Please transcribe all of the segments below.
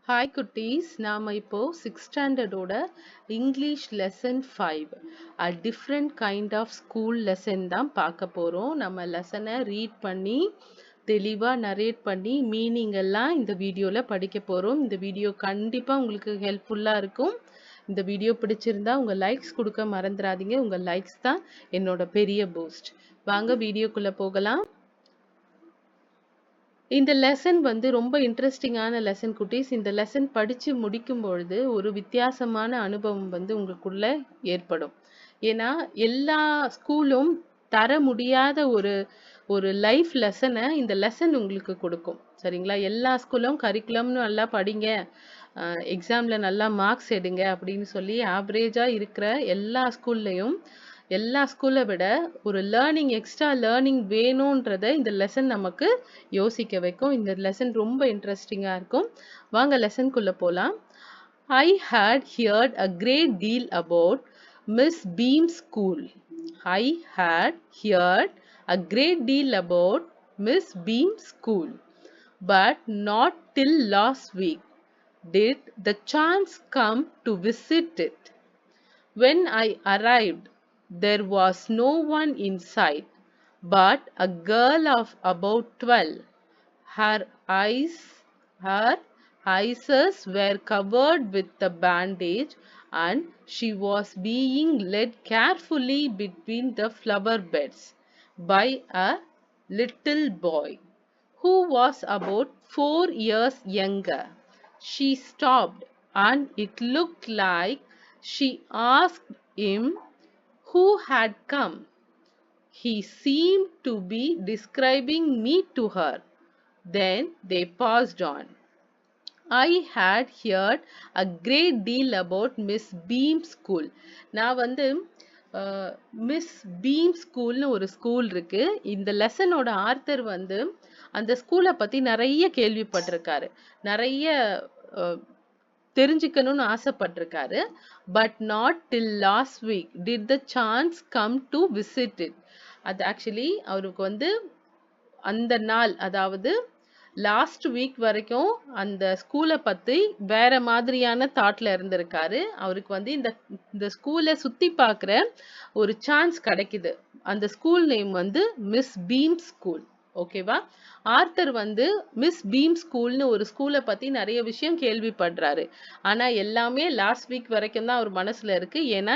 Hi குட்டீஸ், நாம் இப்போ 6th ஸ்டாண்டர்டோட English lesson 5 different kind of school lesson தான் பார்க்க போகிறோம். நம்ம லெசனை ரீட் பண்ணி தெளிவாக நரேட் பண்ணி மீனிங் எல்லாம் இந்த வீடியோவில் படிக்க போகிறோம். இந்த வீடியோ கண்டிப்பாக உங்களுக்கு ஹெல்ப்ஃபுல்லாக இருக்கும். இந்த வீடியோ பிடிச்சிருந்தா உங்கள் லைக்ஸ் கொடுக்க மறந்துடாதீங்க. உங்கள் லைக்ஸ் தான் என்னோட பெரிய பூஸ்ட். வாங்க வீடியோக்குள்ளே போகலாம். இந்த லெசன் ரொம்ப இன்ட்ரெஸ்டிங்கான லெசன் குட்டீஸ். இந்த லெசன் படித்து முடிக்கும் பொழுது ஒரு வித்தியாசமான அனுபவம் உங்களுக்குள்ள ஏற்படும். ஏன்னா எல்லா ஸ்கூலும் தர முடியாத ஒரு ஒரு லைஃப் லெசனை இந்த லெசன் உங்களுக்கு கொடுக்கும். சரிங்களா? எல்லா ஸ்கூலும் கரிக்குலம்னு நல்லா படிங்க, எக்ஸாமில் நல்லா மார்க்ஸ் எடுங்க அப்படின்னு சொல்லி ஆவரேஜாக இருக்கிற எல்லா ஸ்கூலை விட ஒரு லேர்னிங், எக்ஸ்ட்ரா லேர்னிங் வேணுன்றதை இந்த லெசன் நமக்கு யோசிக்க வைக்கும். இந்த லெசன் ரொம்ப இன்ட்ரெஸ்டிங்காக இருக்கும். வாங்க லெசனுக்குள்ளே போகலாம். I had heard a great deal about Miss Beam's school. I had heard a great deal about Miss Beam's school, but not till last week did the chance come to visit it. When I arrived, there was no one in sight but a girl of about 12. Her eyes were covered with a bandage, and she was being led carefully between the flower beds by a little boy who was about 4 years younger. She stopped, and it looked like she asked him who had come. He seemed to be describing me to her. Then they passed on. I had heard a great deal about Miss Beam's school. நான் miss Beam ஸ்கூல்னு ஒரு school இருக்கு. இந்த லெசனோட author அந்த ஸ்கூலை பற்றி நிறைய கேள்விப்பட்டிருக்காரு, நிறைய தெரிஞ்சுக்கணும்னு ஆசைப்பட்டிருக்காரு. But not till last week did the chance come to visit it. அது ஆக்சுவலி அவருக்கு அந்த நாள், அதாவது லாஸ்ட் வீக் வரைக்கும் அந்த ஸ்கூலை பற்றி வேற மாதிரியான தாட்ல இருந்திருக்காரு. அவருக்கு இந்த ஸ்கூலை சுற்றி பார்க்குற ஒரு சான்ஸ் கிடைக்குது. அந்த school name Miss Beam school. ஓகேவா? ஆர்த்தர் மிஸ் பீம் ஸ்கூல்னு ஒரு ஸ்கூலை பற்றி நிறைய விஷயம் கேள்விப்படுறாரு. ஆனால் எல்லாமே லாஸ்ட் வீக் வரைக்கும் தான் அவர் மனசில் இருக்கு. ஏன்னா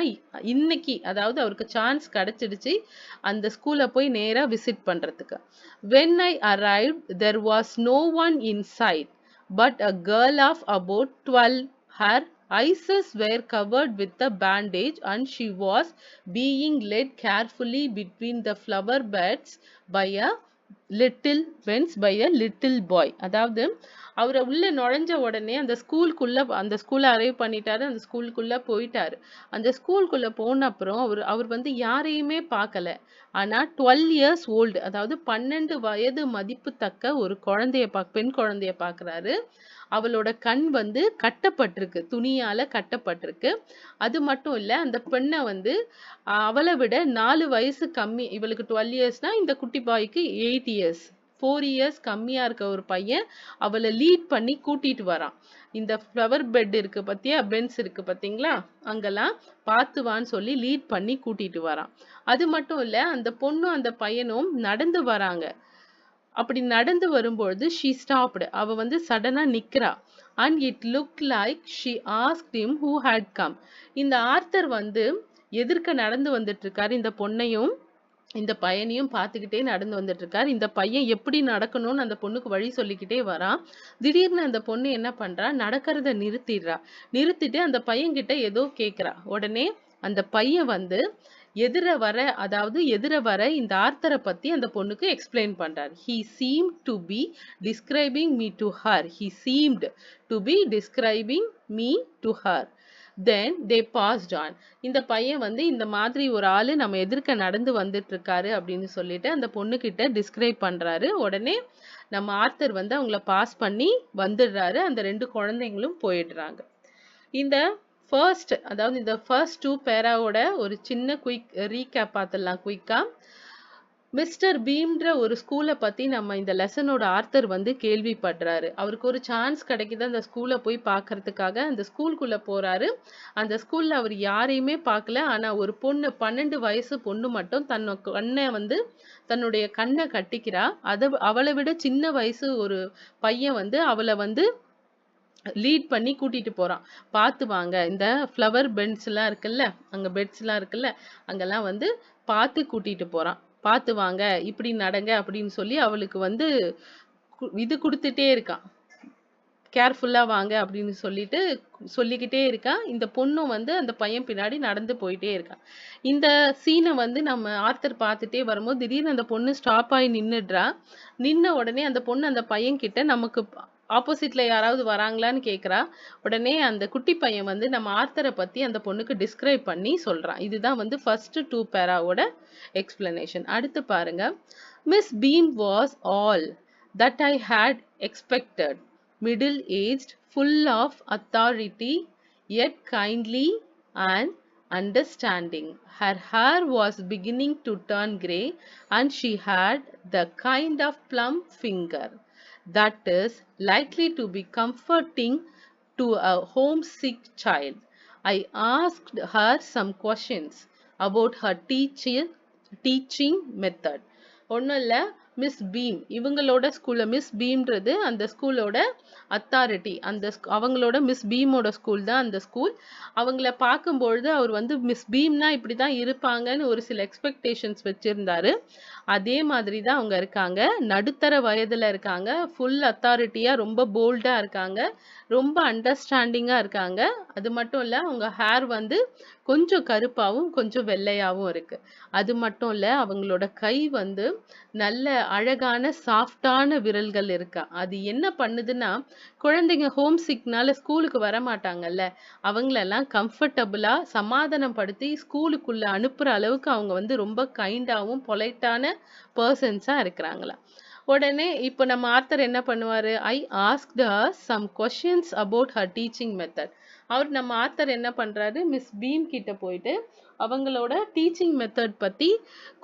இன்னைக்கு, அதாவது அவருக்கு சான்ஸ் கிடைச்சிடுச்சு அந்த ஸ்கூலை போய் நேராக விசிட் பண்ணுறதுக்கு. When I arrived, there was no one in sight but a girl of about 12. Her eyes were covered with a bandage, and she was being led carefully between the flower beds by a little boy. அதாவது அவரை உள்ள நுழைஞ்ச உடனே அந்த ஸ்கூலை arrive பண்ணிட்டாரு. அந்த ஸ்கூலுக்குள்ள போயிட்டாரு. அந்த ஸ்கூலுக்குள்ள போன அப்புறம் அவர் யாரையுமே பார்க்கல. ஆனா 12 இயர்ஸ் ஓல்டு, அதாவது 12 வயது மதிப்பு தக்க ஒரு பெண் குழந்தைய பார்க்கிறாரு. அவளோட கண் கட்டப்பட்டிருக்கு, துணியால கட்டப்பட்டிருக்கு. அது மட்டும் இல்ல, அந்த பெண்ணை அவளை விட 4 வயசு கம்மி. இவளுக்கு 12 இயர்ஸ்னா இந்த குட்டி பாய்க்கு 8 இயர்ஸ், 4 இயர்ஸ் கம்மியா இருக்க ஒரு பையன் அவளை லீட் பண்ணி கூட்டிட்டு வரான். இந்த ஃப்ளவர் பெட் இருக்கு பத்தியா, பென்ஸ் இருக்கு பாத்தீங்களா, அங்கெல்லாம் பார்த்துவான்னு சொல்லி லீட் பண்ணி கூட்டிட்டு வரான். அது மட்டும் இல்ல, அந்த பொண்ணும் அந்த பையனும் நடந்து வராங்க. அப்படி நடந்து வரும்பொழுது she stopped. அவ சடனா நிக்கிறா. and it looked like she asked him who had come. இந்த ஆர்த்தர் எதிர்க்க நடந்து வந்துட்டு இருக்காரு. இந்த பொண்ணையும் இந்த பையனையும் பார்த்துக்கிட்டே நடந்து வந்துட்டு இருக்காரு. இந்த பையன் எப்படி நடக்கணும்னு அந்த பொண்ணுக்கு வழி சொல்லிக்கிட்டே வரான். திடீர்னு அந்த பொண்ணு என்ன பண்றா, நடக்கிறத நிறுத்திட்டு அந்த பையன் கிட்ட ஏதோ கேக்குறா. உடனே அந்த பையன் எதிர வர இந்த ஆர்த்தரை பத்தி அந்த பொண்ணுக்கு எக்ஸ்பிளைன் பண்றாரு. He seemed to be describing me to her. He seemed to be describing me to her. Then they passed on. இந்த பையன் இந்த மாதிரி ஒரு ஆளு நம்ம எதிர்க்க நடந்து வந்துட்டு இருக்காரு அப்படின்னு சொல்லிட்டு அந்த பொண்ணு கிட்ட டிஸ்கிரைப் பண்றாரு. உடனே நம்ம ஆர்த்தர் அவங்கள பாஸ் பண்ணி வந்துடுறாரு. அந்த 2 குழந்தைங்களும் போயிடுறாங்க. இந்த ஃபர்ஸ்ட் 2 பேராவோட ஒரு சின்ன குயிக் ரீகேப் பார்த்துடலாம் குயிக்கா. மிஸ்டர் பீம்ன்ற ஒரு ஸ்கூல பத்தி நம்ம இந்த லெசனோட ஆர்த்தர் வந்து கேள்விப்படுறாரு. அவருக்கு ஒரு சான்ஸ் கிடைக்குது அந்த ஸ்கூல போய் பார்க்கறதுக்காக. அந்த ஸ்கூலுக்குள்ள போறாரு. அந்த ஸ்கூல்ல அவர் யாரையுமே பார்க்கல. ஆனா ஒரு பொண்ணு 12 வயசு பொண்ணு மட்டும் தன்னுடைய கண்ண கட்டிக்கிறா. அவள விட சின்ன வயசு ஒரு பையன் வந்து அவள வந்து லீட் பண்ணி கூட்டிட்டு போறான். பார்த்து வாங்க. இந்த ஃப்ளவர் பென்ஸ்லாம் இருக்குல்ல, அங்க பெட்ஸ்லாம் இருக்குல்ல, அங்கெல்லாம் வந்து பார்த்து கூட்டிட்டு போறான். பார்த்து வாங்க, இப்படி நடங்க அப்படின்னு சொல்லி அவளுக்கு வந்து இது குடுத்துட்டே இருக்கான். கேர்ஃபுல்லா வாங்க அப்படின்னு சொல்லிட்டு சொல்லிக்கிட்டே இருக்கான். இந்த பொண்ணும் வந்து அந்த பையன் பின்னாடி நடந்து போயிட்டே இருக்கான். இந்த சீனை வந்து நம்ம ஆர்த்தர் பார்த்துட்டே வரும்போது திடீர்னு அந்த பொண்ணு ஸ்டாப் ஆகி நின்னுடுறா. நின்ன உடனே அந்த பொண்ணு அந்த பையன் கிட்ட நமக்கு ஆப்போசிட்ல யாராவது வராங்களான்னு கேக்குறா. உடனே அந்த குட்டி பையன் வந்து நம்ம ஆர்த்தரை பத்தி அந்த பொண்ணுக்கு டிஸ்கிரைப் பண்ணி சொல்றான். இதுதான் வந்து ஃபர்ஸ்ட் 2 பேராவோட எக்ஸ்பிளனேஷன். அடுத்து பாருங்க. Miss Beam was all that I had expected. Middle-aged, full of authority, yet kindly and understanding. Her hair was beginning to turn grey, and she had the kind of plump finger that is likely to be comforting to a homesick child. I asked her some questions about her teaching method. ஒன்றும் இல்லை, miss beam இவங்களோட ஸ்கூல்ல miss பீம்ன்றது அந்த ஸ்கூலோட authority. அவங்களோட miss பீமோட school தான் அந்த school. அவங்கள பார்க்கும்பொழுது அவர் வந்து மிஸ் பீம்னா இப்படிதான் இருப்பாங்கன்னு ஒரு சில எக்ஸ்பெக்டேஷன்ஸ் வச்சிருந்தாரு. அதே மாதிரி தான் அவங்க இருக்காங்க. நடுத்தர வயதுல இருக்காங்க. ஃபுல் அத்தாரிட்டியா ரொம்ப போல்டா இருக்காங்க. ரொம்ப அண்டர்ஸ்டாண்டிங்கா இருக்காங்க. அது மட்டும் இல்ல, அவங்க ஹேர் வந்து கொஞ்சம் கருப்பாவும் கொஞ்சம் வெள்ளையாவும் இருக்கு. அது மட்டும் இல்ல, அவங்களோட கை வந்து நல்ல அழகான சாஃப்டான விரல்கள் இருக்கா. அது என்ன பண்ணுதுன்னா, குழந்தைங்க ஹோம் சிக்னால ஸ்கூலுக்கு வர மாட்டாங்கல்ல, அவங்களெல்லாம் கம்ஃபர்டபுளா சமாதானம் படுத்தி ஸ்கூலுக்குள்ள அனுப்புற அளவுக்கு அவங்க வந்து ரொம்ப கைண்டாவும் பொலைட்டான பர்சன்ஸா இருக்கிறாங்களா. உடனே இப்போ நம்ம ஆர்த்தர் என்ன பண்ணுவாரு, I asked her some questions about her teaching method. நம்ம ஆர்த்தர் என்ன பண்றாரு, மிஸ் பீம் கிட்ட போயிட்டு அவங்களோட டீச்சிங் மெத்தட் பத்தி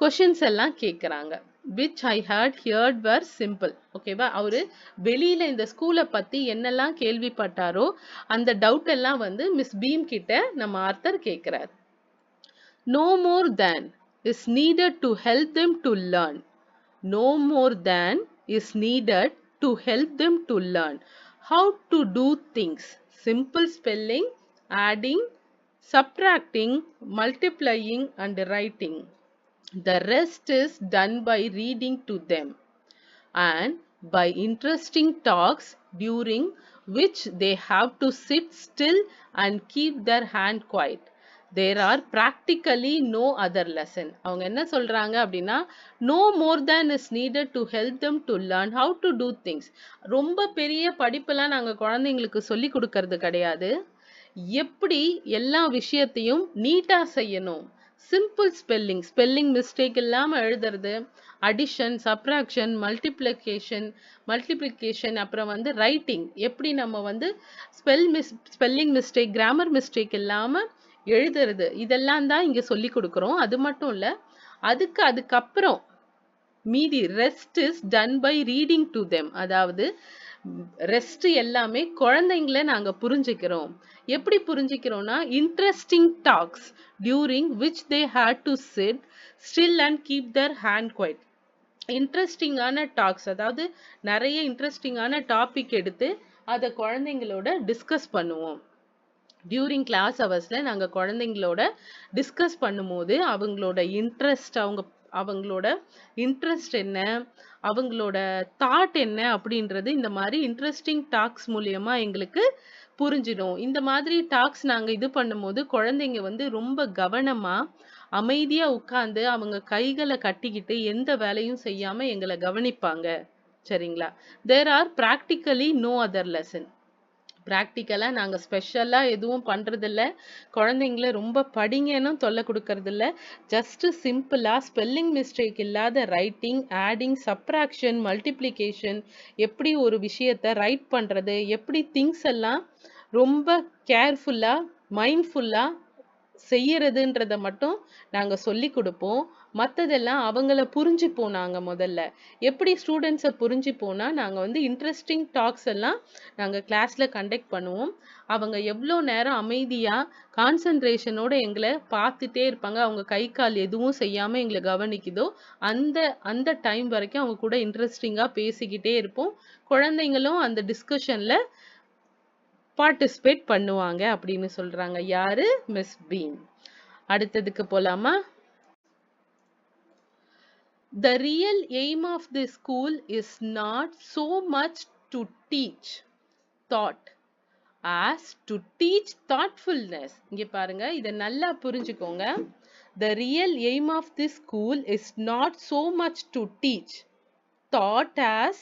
கொஸ்டின்ஸ் எல்லாம் கேட்குறாங்க. which I had heard were simple. ஓகேவா, அவரு வெளியில இந்த ஸ்கூலை பத்தி என்னெல்லாம் கேள்விப்பட்டாரோ அந்த டவுட் எல்லாம் வந்து மிஸ் பீம் கிட்ட நம்ம ஆர்த்தர் கேட்கிறார். No more than is needed to help them to learn. No more than is needed to help them to learn how to do things. Simple spelling, adding, subtracting, multiplying and writing. The rest is done by reading to them and by interesting talks during which they have to sit still and keep their hand quiet. There are practically no other lesson. அவங்க என்ன சொல்றாங்க அப்படின்னா, no more than is needed to help them to learn how to do things. ரொம்ப பெரிய படிப்பெல்லாம் நாங்க குழந்தைங்களுக்கு சொல்லி கொடுக்கறது கிடையாது. எப்படி எல்லா விஷயத்தையும் நீட்டா செய்யணும். சிம்பிள் ஸ்பெல்லிங் மிஸ்டேக் இல்லாம எழுதுறது, அடிஷன், சப்ராக்ஷன், மல்டிப்ளிகேஷன், அப்புறம் வந்து ரைட்டிங், எப்படி நம்ம வந்து ஸ்பெல்லிங் மிஸ்டேக், கிராமர் மிஸ்டேக் இல்லாம எழுதுறது, இதெல்லாம் தான் இங்க சொல்லி கொடுக்குறோம். அது மட்டும் இல்ல, அதுக்கப்புறம் மீதி rest is done by reading to them. அதாவது ரெஸ்ட் எல்லாமே குழந்தைங்களை நாங்க புரிஞ்சுக்கிறோம். எப்படி புரிஞ்சுக்கிறோம்னா, interesting talks during which they had to sit still and keep their hands quiet. இன்ட்ரெஸ்டிங்கான டாக்ஸ், அதாவது நிறைய இன்ட்ரெஸ்டிங்கான டாபிக் எடுத்து அதை குழந்தைங்களோட டிஸ்கஸ் பண்ணுவோம். டியூரிங் கிளாஸ் ஹவர்ஸ்ல நாங்க குழந்தைங்களோட டிஸ்கஸ் பண்ணும்போது அவங்களோட இன்ட்ரெஸ்ட் என்ன, அவங்களோட தாட் என்ன அப்படின்றது இந்த மாதிரி இன்ட்ரெஸ்டிங் டாக்ஸ் மூலியமா எங்களுக்கு புரிஞ்சிடும். இந்த மாதிரி டாக்ஸ் நாங்க இது பண்ணும்போது குழந்தைங்க வந்து ரொம்ப கவனமா அமைதியா உட்கார்ந்து அவங்க கைகளை கட்டிக்கிட்டு எந்த வேலையும் செய்யாம எங்களை கவனிப்பாங்க. சரிங்களா. There are practically no other lesson. ப்ராக்டிக்கலா நாங்க ஸ்பெஷலா எதுவும் பண்றதில்ல. குழந்தைங்கள ரொம்ப படிங்கன்னு தொல்லை கொடுக்கறது இல்ல. ஜஸ்ட் சிம்பிளா ஸ்பெல்லிங் மிஸ்டேக் இல்லாத ரைட்டிங், ஆடிங், சப்ராக்ஷன், மல்டிப்ளிகேஷன், எப்படி ஒரு விஷயத்த ரைட் பண்றது, எப்படி திங்ஸ் எல்லாம் ரொம்ப கேர்ஃபுல்லா மைண்ட்ஃபுல்லா செய்யறதுன்றத மட்டும் நாங்க சொல்லி கொடுப்போம். மத்ததெல்லாம் அவங்கள புரிஞ்சுப்போம் நாங்க முதல்ல. எப்படி ஸ்டூடெண்ட்ஸ புரிஞ்சுப்போம்னா, நாங்க வந்து இன்ட்ரஸ்டிங் டாக்ஸ் எல்லாம் நாங்க கிளாஸ்ல கண்டக்ட் பண்ணுவோம். அவங்க எவ்ளோ நேரம் அமைதியா, கான்சன்ட்ரேஷனோட எங்கள பார்த்துட்டே இருப்பாங்க. அவங்க கை, கால் எதுவும் செய்யாம எங்கள கவனிக்குதோ, அந்த அந்த டைம் வரைக்கும் அவங்க கூட இன்ட்ரஸ்டிங்கா பேசிக்கிட்டே இருப்போம். குழந்தைங்களும் அந்த டிஸ்கஷன்ல பார்ட்டிசிபேட் பண்ணுவாங்க அப்படின்னு சொல்றாங்க. யாரு? Miss Beam. அடுத்ததுக்கு போலாமா? The real aim of the school is not so much to teach thought as to teach thoughtfulness. இங்க பாருங்க, இத நல்லா புரிஞ்சுக்கோங்க. The real aim of this school is not so much to teach thought as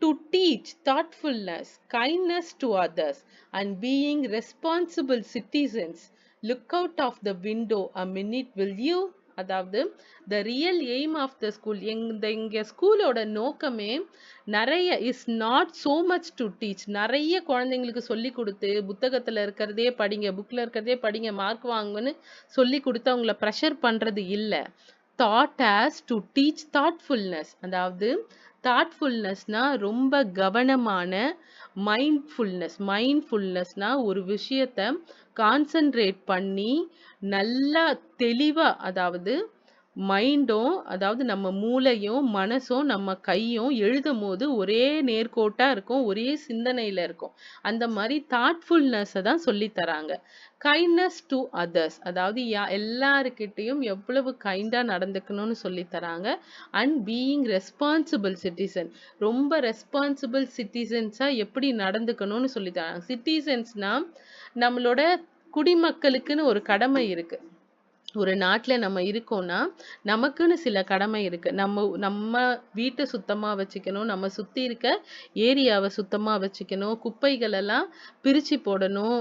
to teach thoughtfulness, kindness to others, and being responsible citizens. Look out of the window a minute, will you? அதாவது the real aim of the school, எங்க ஸ்கூலோட நோக்கமே நிறைய is not so much to teach, நிறைய குழந்தைங்களுக்கு சொல்லி கொடுத்து புத்தகத்துல இருக்கிறதே படிங்க, புக்ல இருக்கிறதே படிங்க, மார்க் வாங்குன்னு சொல்லி கொடுத்து அவங்கள ப்ரெஷர் பண்றது இல்ல. thought as to teach thoughtfulness, அதாவது தாட்ஃபுல்னஸ்னா ரொம்ப கவனமான, மைண்ட்ஃபுல்னஸ்னா ஒரு விஷயத்த கான்சென்ட்ரேட் பண்ணி நல்லா தெளிவா, அதாவது மைண்டும், அதாவது நம்ம மூளையும் மனசும் நம்ம கையும் எழுதும் போது ஒரே நேர்கோட்டா இருக்கும், ஒரே சிந்தனையில இருக்கும். அந்த மாதிரி தாட்ஃபுல்னஸ் தான் சொல்லி தராங்க. கைண்ட்னஸ் டு அதர்ஸ், அதாவது எல்லாருக்கிட்டையும் எவ்வளவு கைண்டா நடந்துக்கணும்னு சொல்லி தராங்க. அண்ட் பீயிங் ரெஸ்பான்சிபிள் சிட்டிசன், ரொம்ப ரெஸ்பான்சிபிள் சிட்டிசன்ஸா எப்படி நடந்துக்கணும்னு சொல்லி தராங்க. சிட்டிசன்ஸ்னா நம்மளோட குடிமக்களுக்குன்னு ஒரு கடமை இருக்கு. ஒரு நாட்டுல நம்ம இருக்கோம்னா நமக்குன்னு சில கடமை இருக்கு. நம்ம வீட்டை சுத்தமா வச்சுக்கணும், நம்ம சுத்தி இருக்க ஏரியாவை சுத்தமா வச்சுக்கணும், குப்பைகள் எல்லாம் பிரிச்சு போடணும்,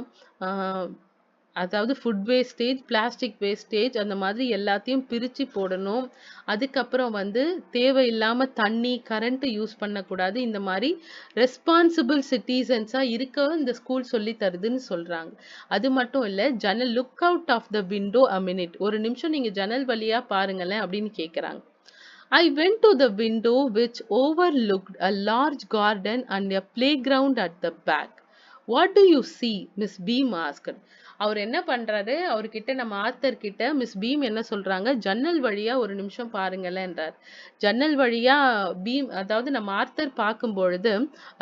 அதாவது ஃபுட் வேஸ்டேஜ், பிளாஸ்டிக் வேஸ்டேஜ், அந்த மாதிரி எல்லாத்தையும் பிரிச்சு போடணும். அதுக்கப்புறம் வந்து தேவையில்லாம தண்ணி, கரண்ட் யூஸ் பண்ணக்கூடாது. இந்த மாதிரி ரெஸ்பான்சிபிள் சிட்டிசன்ஸா இருக்க இந்த ஸ்கூல் சொல்லி தருதுன்னு சொல்றாங்க. அது மட்டும் இல்ல, look out of the window a minute, ஒரு நிமிஷம் நீங்க ஜன்னல் வழியா பாருங்களேன் அப்படின்னு கேக்குறாங்க. I went to the window which overlooked a large garden and a playground at the back. What do you see? Miss Beam asked. அவர் என்ன பண்றாரு, அவர்கிட்ட நம்ம ஆத்தர் கிட்ட மிஸ் பீம் என்ன சொல்றாங்க, ஜன்னல் வழியா ஒரு நிமிஷம் பாருங்களேன்றார். ஜன்னல் வழியா பீம், அதாவது நம்ம ஆத்தர் பார்க்கும் பொழுது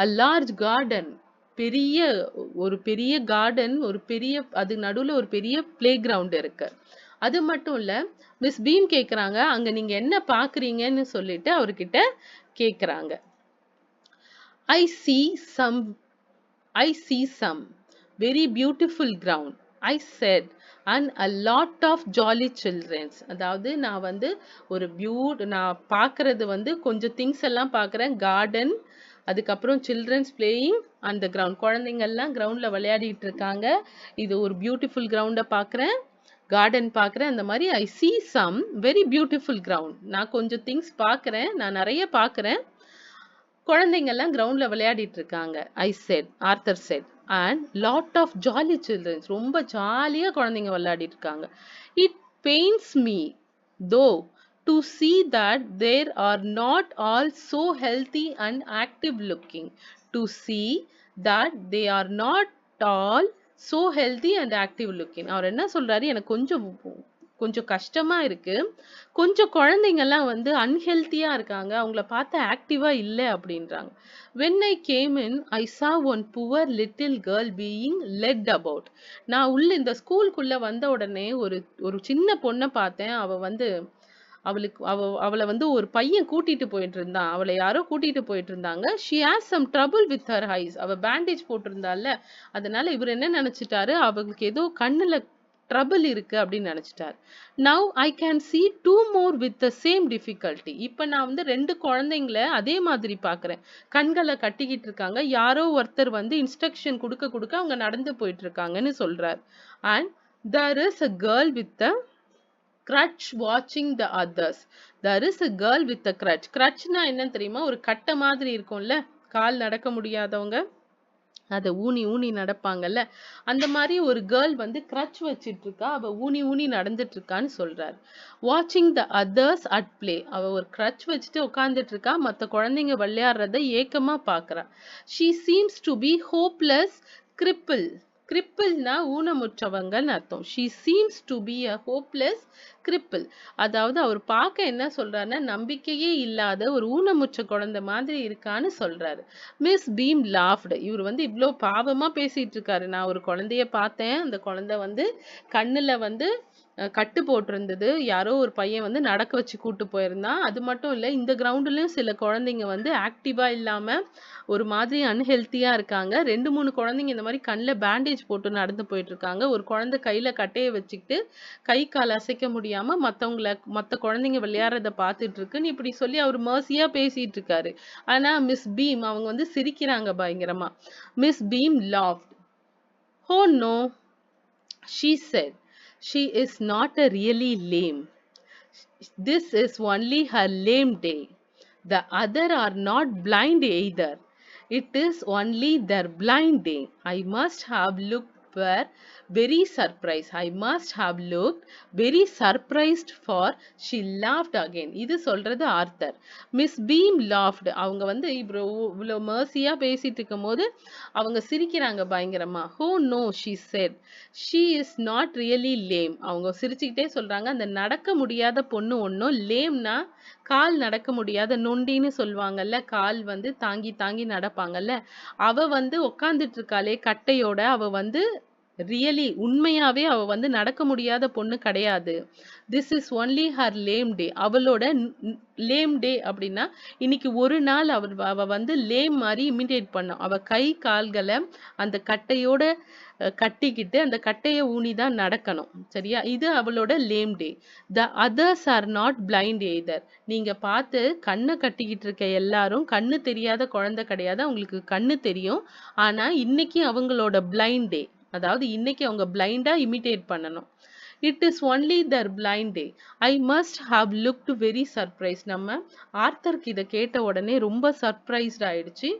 a large garden, ஒரு பெரிய கார்டன், ஒரு பெரிய, அது நடுவுல ஒரு பெரிய பிளே கிரவுண்ட் இருக்கு. அது மட்டும் இல்ல, மிஸ் பீம் கேக்குறாங்க, அங்க நீங்க என்ன பாக்குறீங்கன்னு சொல்லிட்டு அவர்கிட்ட கேக்குறாங்க. I see some very beautiful ground, I said, and a lot of jolly children. அதாவது நான் வந்து நான் பார்க்கறது வந்து கொஞ்சம் திங்ஸ் எல்லாம் பார்க்கறேன். கார்டன், அதுக்கப்புறம் சில்ட்ரன்ஸ் பிளேயிங் அந்த கிரவுண்ட், குழந்தைங்க எல்லாம் கிரவுண்ட்ல விளையாடிட்டு இருக்காங்க. இது ஒரு பியூட்டிஃபுல் கிரவுண்ட பார்க்கறேன், கார்டன் பார்க்கறேன். அந்த மாதிரி ஐ see some very beautiful ground, நான் கொஞ்சம் திங்ஸ் பார்க்கறேன், நான் நிறைய பார்க்கறேன், குழந்தைங்க எல்லாம் கிரவுண்ட்ல விளையாடிட்டு இருக்காங்க. Arthur said, and lot of jolly childrens, ரொம்ப ஜாலியா குழந்தைங்க விளையாடிட்டு இருக்காங்க. It pains me though to see that there are not all so healthy and active looking, to see that they are not all so healthy and active looking. அவர் என்ன சொல்றாரு, எனக்கு கொஞ்சம் கஷ்டமா இருக்கு, கொஞ்சம் குழந்தைங்க எல்லாம் வந்து அன்ஹெல்த்தியா இருக்காங்க, அவங்கள பார்த்து ஆக்டிவா இல்ல அப்படின்றாங்க. when I came in I saw one poor little girl being led about. நான் இந்த ஸ்கூலுக்குள்ள வந்த உடனே ஒரு சின்ன பொண்ணை பார்த்தேன். அவளை வந்து ஒரு பையன் கூட்டிட்டு போயிட்டு இருந்தான், அவளை யாரோ கூட்டிட்டு போயிட்டு இருந்தாங்க. she has some trouble with her eyes, அவ பேண்டேஜ் போட்டிருந்தால, அதனால இவர் என்ன நினைச்சிட்டாரு, அவங்களுக்கு ஏதோ கண்ணுல ட்ரபிள் இருக்கு அப்படின்னு நினைச்சிட்டாரு. now I can see two more with the same difficulty. இப்ப நான் வந்து 2 குழந்தைங்களை அதே மாதிரி பாக்குறேன், கண்களை கட்டிக்கிட்டு இருக்காங்க, யாரோ ஒருத்தர் வந்து இன்ஸ்ட்ரக்ஷன் கொடுக்க அவங்க நடந்து போயிட்டு இருக்காங்கன்னு சொல்றார். and there is a girl with a crutch watching the others. There is a girl with a crutch. crutchனா என்னன்னு தெரியுமா, ஒரு கட்டை மாதிரி இருக்கும்ல, கால் நடக்க முடியாதவங்க அத ஊனி ஊனி நடப்பாங்கல்ல, அந்த மாதிரி ஒரு கேர்ள் வந்து கிரட்ச் வச்சிட்டு இருக்கா. அவ ஊனி ஊனி நடந்துட்டு இருக்கான்னு சொல்றாரு. வாட்சிங் த அதர்ஸ் அட் பிளே. அவ ஒரு கிரட்ச் வச்சுட்டு உட்கார்ந்துட்டு இருக்கா. மத்த குழந்தைங்க விளையாடுறத ஏக்கமா பாக்குறா. She seems to be hopeless cripple. கிரிப்பிள்னா ஊனமுற்றவங்கன்னு அர்த்தம். She seems to be a hopeless cripple. அதாவது அவர் பார்க்க என்ன சொல்றாருன்னா, நம்பிக்கையே இல்லாத ஒரு ஊனமுற்ற குழந்தை மாதிரி இருக்கான்னு சொல்றாரு. Miss Beam laughed. இவர் வந்து இவ்ளோ பாவமா பேசிட்டு இருக்காரு. நான் ஒரு குழந்தைய பார்த்தேன். அந்த குழந்தை வந்து கண்ணுல வந்து கட்டு போட்டிருந்தது. யாரோ ஒரு பையன் வந்து நடக்க வச்சு கூட்டு போயிருந்தான். அது மட்டும் இல்ல, இந்த கிரவுண்ட்லயும் சில குழந்தைங்க வந்து ஆக்டிவா இல்லாம ஒரு மாதிரி அன்ஹெல்த்தியா இருக்காங்க. 2, 3 குழந்தைங்க இந்த மாதிரி கண்ணுல பேண்டேஜ் போட்டு நடந்து போயிட்டு இருக்காங்க. ஒரு குழந்தை கையில கட்டைய வச்சுக்கிட்டு கை கால் அசைக்க முடியாம மத்த குழந்தைங்க விளையாடுறத பார்த்துட்டு இருக்குன்னு இப்படி சொல்லி அவர் மர்சியா பேசிட்டு இருக்காரு. ஆனா மிஸ் பீம் அவங்க வந்து சிரிக்கிறாங்க பயங்கரமா. Miss Beam laughed. Oh no, she said. She is not a really lame. This is only her lame day. The other are not blind either. It is only their blind day. I must have looked were very surprised. I must have looked very surprised for she laughed again. இது சொல்றது author. Miss Beam laughed. அவங்க வந்து இவ்வளோ மர்சியா பேசிட்டு இருக்கும் போது அவங்க சிரிக்கிறாங்க பயங்கரமா. Oh no, she said. She is not really lame. அவங்க சிரிச்சுக்கிட்டே சொல்றாங்க, அந்த நடக்க முடியாத பொண்ணு ஒன்றும் லேம்னா கால் நடக்க முடியாத நொண்டின்னு சொல்லுவாங்கல்ல, கால் வந்து தாங்கி தாங்கி நடப்பாங்கல்ல, அவ வந்து உட்காந்துட்டு இருக்காளே கட்டையோட, அவ வந்து ரியலி உண்மையாவே அவ வந்து நடக்க முடியாத பொண்ணு கிடையாது. திஸ் இஸ் ஒன்லி ஹர் லேம் டே. அவளோட லேம் டே அப்படின்னா இன்னைக்கு ஒரு நாள் அவ வந்து லேம் மாதிரி இமிடேட் பண்ணும். அவ கை கால்களை அந்த கட்டையோட கட்டிக்கிட்டு அந்த கட்டையை ஊனிதான் நடக்கணும். சரியா? இது அவளோட lame day. The others are not blind either. நீங்க பார்த்து கண்ணை கட்டிக்கிட்டு இருக்க எல்லாரும் கண்ணு தெரியாத குழந்தை கிடையாது. அவங்களுக்கு கண்ணு தெரியும். ஆனா இன்னைக்கு அவங்களோட பிளைண்ட் டே. அதாவது இன்னைக்கு அவங்க பிளைண்டா இமிடேட் பண்ணணும். It is only their blind day. I must have looked very surprise. நம்ம ஆர்த்தருக்கு இதை கேட்ட உடனே ரொம்ப சர்ப்ரைஸ்ட் ஆயிடுச்சு.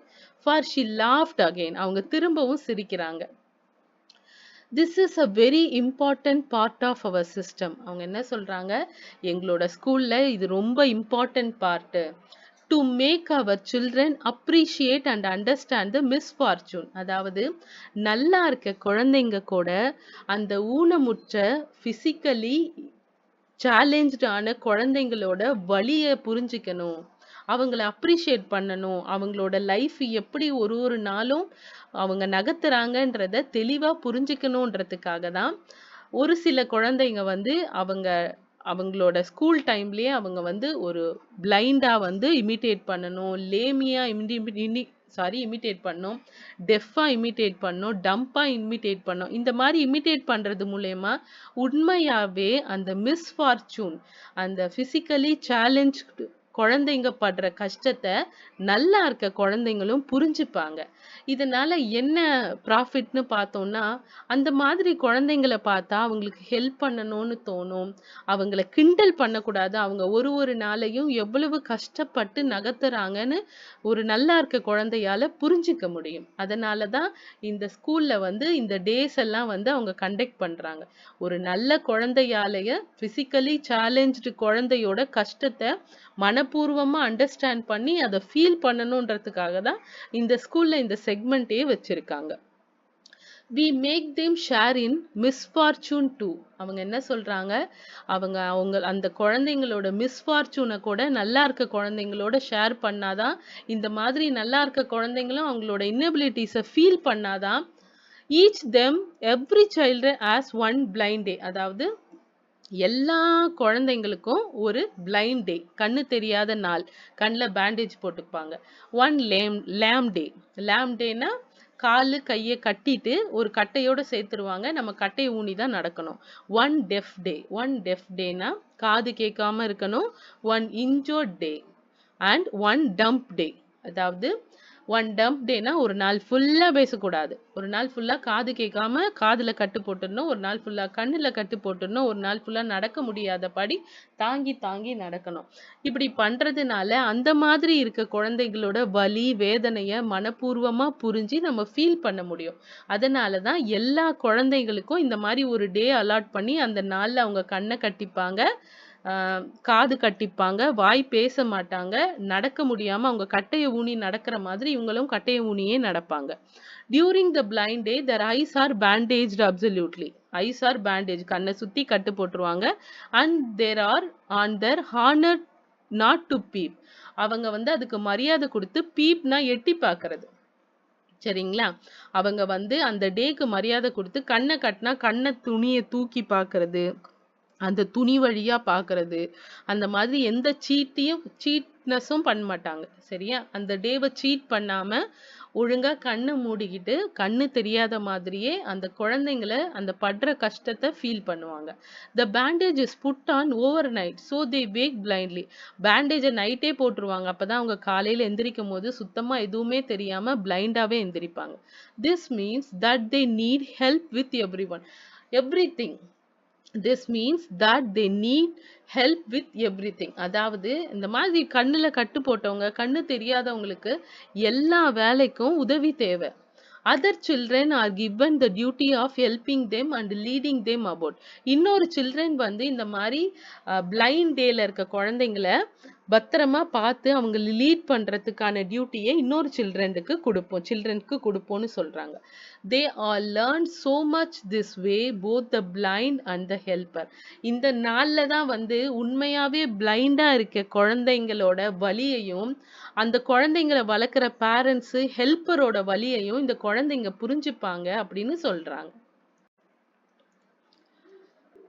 For she laughed again. அவங்க திரும்பவும் சிரிக்கிறாங்க. This is a very important part of our system. அவங்க என்ன சொல்றாங்க, எங்களோட ஸ்கூல்ல இது ரொம்ப important part. To make our children appreciate and understand the misfortune. அதாவது நல்லா இருக்க குழந்தைங்க கூட அந்த ஊனமுற்ற பிசிக்கலி சேலஞ்ச்டான குழந்தைங்களோட வலியை புரிஞ்சுக்கணும், அவங்கள அப்ரிஷியேட் பண்ணணும், அவங்களோட லைஃப் எப்படி ஒரு ஒரு நாளும் அவங்க நகர்த்துறாங்கன்றத தெளிவா புரிஞ்சுக்கணுன்றதுக்காக தான் ஒரு சில குழந்தைங்க வந்து அவங்களோட ஸ்கூல் டைம்லயே அவங்க வந்து ஒரு பிளைண்டா வந்து இமிட்டேட் பண்ணணும், லேமியா இமிட்டேட் பண்ணும், டெஃபா இமிட்டேட் பண்ணும், டம்பா இமிட்டேட் பண்ணும். இந்த மாதிரி இமிட்டேட் பண்றது மூலயமா உண்மையாவே அந்த மிஸ்ஃபார்ச்சூன், அந்த பிசிக்கலி சேலஞ்ச் குழந்தைங்க படுற கஷ்டத்தை நல்லா இருக்க குழந்தைங்களும் புரிஞ்சுப்பாங்க. இதனால என்ன ப்ராஃபிட்னு பார்த்தோம்னா, அந்த மாதிரி குழந்தைங்களை பார்த்தா அவங்களுக்கு ஹெல்ப் பண்ணணும்னு தோணும். அவங்கள கிண்டல் பண்ணக்கூடாது. அவங்க ஒரு ஒரு நாளையும் எவ்வளவு கஷ்டப்பட்டு நகர்த்துறாங்கன்னு ஒரு நல்லா இருக்க குழந்தையால புரிஞ்சுக்க முடியும். அதனால தான் இந்த ஸ்கூல்ல வந்து இந்த டேஸ் எல்லாம் வந்து அவங்க கண்டக்ட் பண்றாங்க. ஒரு நல்ல குழந்தையாலேயே பிசிக்கலி சேலஞ்ச்டு குழந்தையோட கஷ்டத்தை மனப்பூர்வமா அண்டர்ஸ்டாண்ட் பண்ணி அதை ஃபீல் பண்ணணுன்றதுக்காக தான் இந்த ஸ்கூல்ல இந்த செக்மெண்ட்டே வச்சிருக்காங்க. we make them share in misfortune too. அவங்க என்ன சொல்றாங்க, அவங்க அந்த குழந்தைங்களோட மிஸ்ஃபார்ச்சூனை கூட நல்லா இருக்க குழந்தைங்களோட ஷேர் பண்ணாதான், இந்த மாதிரி நல்லா இருக்க குழந்தைங்களும் அவங்களோட இன்னபிலிட்டிஸை ஃபீல் பண்ணாதான், each them every child as one blind day. அதாவது எல்லா குழந்தைங்களுக்கும் ஒரு பிளைண்ட் டே, கண்ணு தெரியாத நாள், கண்ணில் பேண்டேஜ் போட்டுப்பாங்க. ஒன் லேம் டே. லேம் டேனா காலு கையை கட்டிட்டு ஒரு கட்டையோட சேர்த்துருவாங்க, நம்ம கட்டையை ஊனி தான் நடக்கணும். One deaf day. One deaf டேனா காது கேட்காம இருக்கணும். One injured day and one dumb day. அதாவது ஒன் டம்ப் டேனா ஒரு நாள் ஃபுல்லா பேசக்கூடாது, ஒரு நாள் ஃபுல்லா காது கேட்காம காதுல கட்டு போட்டுடணும், ஒரு நாள் ஃபுல்லா கண்ணுல கட்டு போட்டுடணும், ஒரு நாள் ஃபுல்லா நடக்க முடியாதபடி தாங்கி தாங்கி நடக்கணும். இப்படி பண்றதுனால அந்த மாதிரி இருக்க குழந்தைகளோட வலி வேதனைய மனப்பூர்வமா புரிஞ்சு நம்ம ஃபீல் பண்ண முடியும். அதனாலதான் எல்லா குழந்தைகளுக்கும் இந்த மாதிரி ஒரு டே அலாட் பண்ணி அந்த நாள்ல அவங்க கண்ணை கட்டிப்பாங்க, காது கட்டிப்பாங்க, வாய் பேச மாட்டாங்க, நடக்க முடியாம அவங்க கட்டைய ஊனி நடக்கிற மாதிரி இவங்களும் கட்டைய ஊனியே நடப்பாங்க. During the blind day their eyes are bandaged absolutely. Eyes are bandage, கண்ணை சுத்தி கட்டு போட்டுருவாங்க. And there are on their honor not to peep. அவங்க வந்து அதுக்கு மரியாதை கொடுத்து பீப்னா எட்டி பார்க்கறது, சரிங்களா? அவங்க வந்து அந்த டேக்கு மரியாதை கொடுத்து கண்ணை கட்டினா கண்ணை துணியை தூக்கி பார்க்கறது, அந்த துணி வழியா பார்க்கறது, அந்த மாதிரி எந்த சீட்னஸும் பண்ண மாட்டாங்க, சரியா? அந்த டேவை சீட் பண்ணாம ஒழுங்கா கண்ணை மூடிக்கிட்டு கண்ணு தெரியாத மாதிரியே அந்த குழந்தைங்களை அந்த படுற கஷ்டத்தை ஃபீல் பண்ணுவாங்க. The bandage is put on overnight so they wake blindly. பேண்டேஜை நைட்டே போட்டுருவாங்க, அப்பதான் அவங்க காலையில எந்திரிக்கும் போது சுத்தமா எதுவுமே தெரியாம பிளைண்டாவே எந்திரிப்பாங்க. This means that they need help with everything. this means that they need help with everything. அதாவது இந்த மாதிரி கண்ணுல கட்டு போட்டவங்க, கண்ணு தெரியாதவங்களுக்கு எல்லா வேலைக்கும் உதவி தேவை. other children are given the duty of helping them and leading them about. இன்னொரு children வந்து இந்த மாதிரி பிளைண்ட் டேல இருக்க குழந்தைங்களை பத்திரமா பார்த்து அவங்க லீட் பண்றதுக்கான டியூட்டியை இன்னொரு சில்ட்ரனுக்கு கொடுப்போம்னு சொல்றாங்க. they all learn so much this way, both the blind and the helper. இந்த நாள்ல தான் வந்து உண்மையாவே பிளைண்டா இருக்க குழந்தைங்களோட வலியையும் அந்த குழந்தைங்களை வளர்க்குற பேரண்ட்ஸ் ஹெல்ப்பரோட வலியையும் இந்த குழந்தைங்க புரிஞ்சுப்பாங்க அப்படின்னு சொல்றாங்க.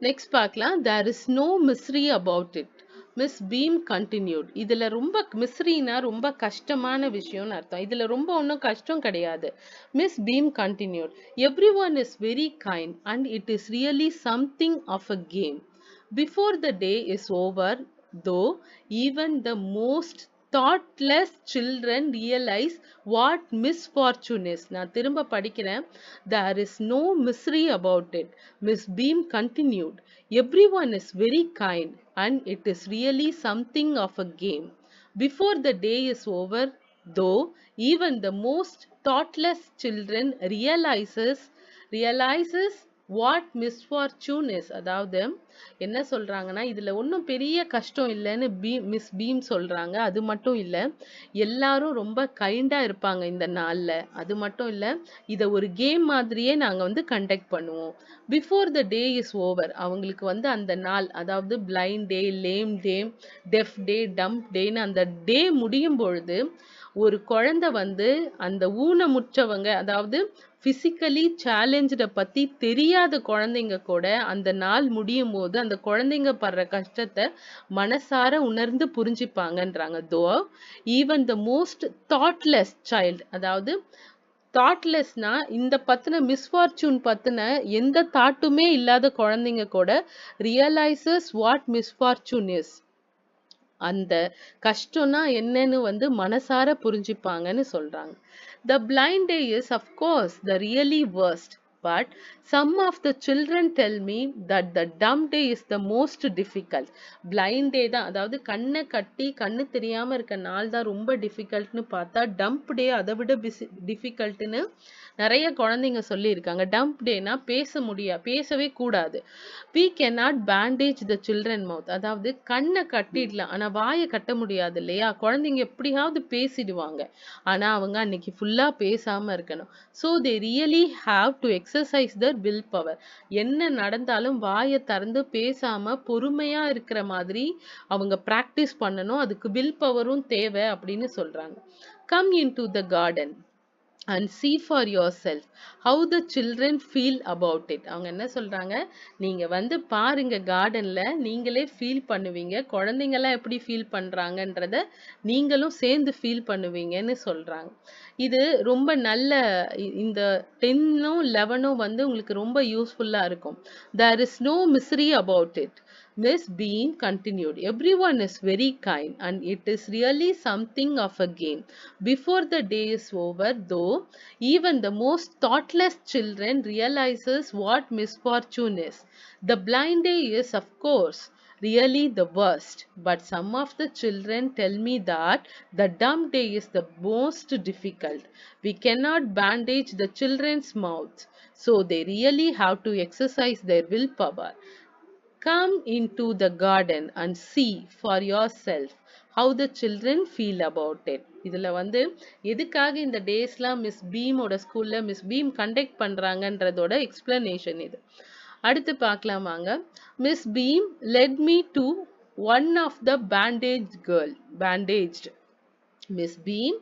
நெக்ஸ்ட் பார்க்கலாம். there is no mystery about it, Miss Beam continued. இதுல ரொம்ப மிஸ்ரினா ரொம்ப கஷ்டமான விஷயம்னு அர்த்தம். இதுல ரொம்ப ஒன்றும் கஷ்டம் கிடையாது. Miss Beam continued, every one is very kind and it is really something of a game. Before the day is over though even the most thoughtless children realize what misfortune is. நான் திரும்ப படிக்கிறேன். there is no mystery about it, Miss Beam continued. everyone is very kind and it is really something of a game. before the day is over though even the most thoughtless children realizes what misfortune is. அதாவது என்ன சொல்றாங்கன்னா, இதுல ஒன்றும் பெரிய கஷ்டம் இல்லைன்னு miss beam சொல்றாங்க. அது மட்டும் இல்ல, எல்லாரும் ரொம்ப கைண்டா இருப்பாங்க இந்த நாள்ல. அது மட்டும் இல்ல, இத ஒரு கேம் மாதிரியே நாங்க வந்து கண்டக்ட் பண்ணுவோம். Before the day is over, அவங்களுக்கு வந்து அந்த நாள், அதாவது பிளைண்ட் டே, லேம் டே, டெஃப் டே, டம்ப் டேன்னு அந்த டே முடியும் பொழுது ஒரு குழந்தை வந்து அந்த ஊனமுற்றவங்க, அதாவது பிசிக்கலி சேலஞ்சட பத்தி தெரியாத குழந்தைங்க கூட அந்த நாள் முடியும் போது அந்த குழந்தைங்க படுற கஷ்டத்தை மனசார உணர்ந்து புரிஞ்சுப்பாங்கன்றாங்க. Though even the most thoughtless child, அதாவது தாட்லெஸ்னா இந்த பத்தின மிஸ்ஃபார்ச்சூன் பத்தின எந்த தாட்டுமே இல்லாத குழந்தைங்க கூட ரியலைசஸ் வாட் மிஸ்ஃபார்ச்சூன் இஸ், அந்த கஷ்டம்னா என்னன்னு வந்து மனசார புரிஞ்சுப்பாங்கன்னு சொல்றாங்க. The blind day is of course the really worst, but some of the children tell me that the dumb day is the most difficult. blind day தான், அதாவது கண்ணை கட்டி கண்ணு தெரியாம இருக்க நாள் தான் ரொம்ப டிஃபிகல்ட்னு பார்த்தா டம்ப் டே அதை விட டிஃபிகல்ட்னு நிறைய குழந்தைங்க சொல்லி இருக்காங்க. டம்ப் டேனா பேசவே கூடாது. we cannot bandage the children mouth, அதாவது கண்ணை கட்டிடலாம் ஆனா வாயை கட்ட முடியாது இல்லையா? குழந்தைங்க எப்படியாவது பேசிடுவாங்க, ஆனா அவங்க அன்னைக்கு ஃபுல்லா பேசாம இருக்கணும். so they really have to exercise their will power. என்ன நடந்தாலும் வாயை திறந்து பேசாம பொறுமையா இருக்கிற மாதிரி அவங்க பிராக்டிஸ் பண்ணணும். அதுக்கு வில் பவரும் தேவை அப்படின்னு சொல்றாங்க. come into the garden and see for yourself how the children feel about it. அவங்க என்ன சொல்றாங்க, நீங்க வந்து பாருங்க கார்டன்ல, நீங்களே ஃபீல் பண்ணுவீங்க, குழந்தைங்க எல்லாம் எப்படி ஃபீல் பண்றாங்கன்றத நீங்களும் சேர்ந்து ஃபீல் பண்ணுவீங்கன்னு சொல்றாங்க. இது ரொம்ப நல்ல இந்த 10ம் 11ம் வந்து உங்களுக்கு ரொம்ப யூஸ்ஃபுல்லா இருக்கும். there is no mystery about it, Miss Bean continued, everyone is very kind and it is really something of a game. Before the day is over, though, even the most thoughtless children realizes what misfortune is. The blind day is, of course, really the worst, but some of the children tell me that the dumb day is the most difficult. We cannot bandage the children's mouths, so they really have to exercise their willpower. Come into the garden and see for yourself how the children feel about it. இதுல வந்து எதுக்காக இந்த டேஸ்லாம் miss பீமோட ஸ்கூல்ல miss Beam conduct பண்றாங்கன்றதோட explanation இது. அடுத்து பார்க்கலாமாங்க. Miss Beam led me to one of the bandaged. Miss Beam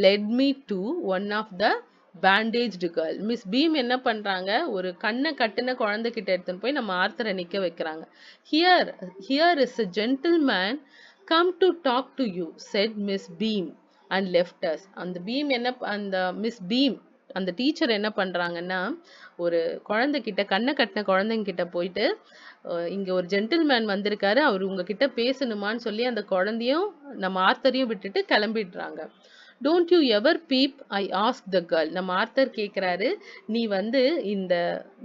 led me to one of the bandaged girl. Miss Beam என்ன பண்றாங்க, ஒரு கண்ணை கட்டின குழந்தை கிட்ட எடுத்துன்னு போய் நம்ம ஆர்த்தரை நிக்க வைக்கிறாங்க. Here is a gentleman come to talk to you, said Miss Beam and left us. அந்த மிஸ் பீம் அந்த டீச்சர் என்ன பண்றாங்கன்னா, ஒரு குழந்தைகிட்ட கண்ணை கட்டின குழந்தைங்க கிட்ட போயிட்டு இங்க ஒரு ஜென்டில்மேன் வந்திருக்காரு, அவர் உங்ககிட்ட பேசணுமான்னு சொல்லி அந்த குழந்தையும் நம்ம ஆர்த்தரையும் விட்டுட்டு கிளம்பிடுறாங்க. Don't you ever peep, I ask the girl. நம்ம ஆர்த்தர் கேட்குறாரு, நீ வந்து இந்த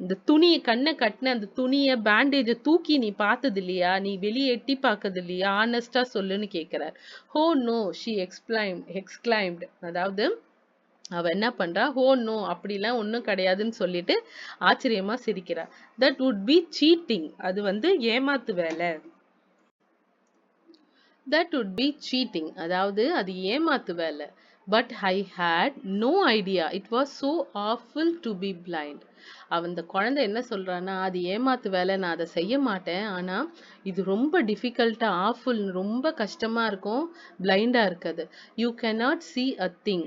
இந்த துணியை கண்ணை கட்டின அந்த துணியை பேண்டேஜை தூக்கி நீ பார்த்தது இல்லையா, நீ வெளியே எட்டி பார்க்கறது இல்லையா, ஆனஸ்டா சொல்லுன்னு கேட்குறாரு. ஹோ நோ, ஷி எக்ஸ்கிளைம்டு. அதாவது அவ என்ன பண்றா, ஹோ நோ அப்படிலாம் ஒன்றும் கிடையாதுன்னு சொல்லிட்டு ஆச்சரியமா சிரிக்கிறா. தட் வுட் பி சீட்டிங், அது வந்து ஏமாத்து வேலை. That would be cheating, அதாவது அது ஏமாத்து வேலை. But I had no idea it was so awful to be blind. அந்த குழந்தை என்ன சொல்றான்னா, அது ஏமாத்து வேலை, நான் அதை செய்ய மாட்டேன், ஆனா இது ரொம்ப டிஃபிகல்ட்டா ஆஃபுல், ரொம்ப கஷ்டமா இருக்கும் பிளைண்டா இருக்குது. You cannot see a thing,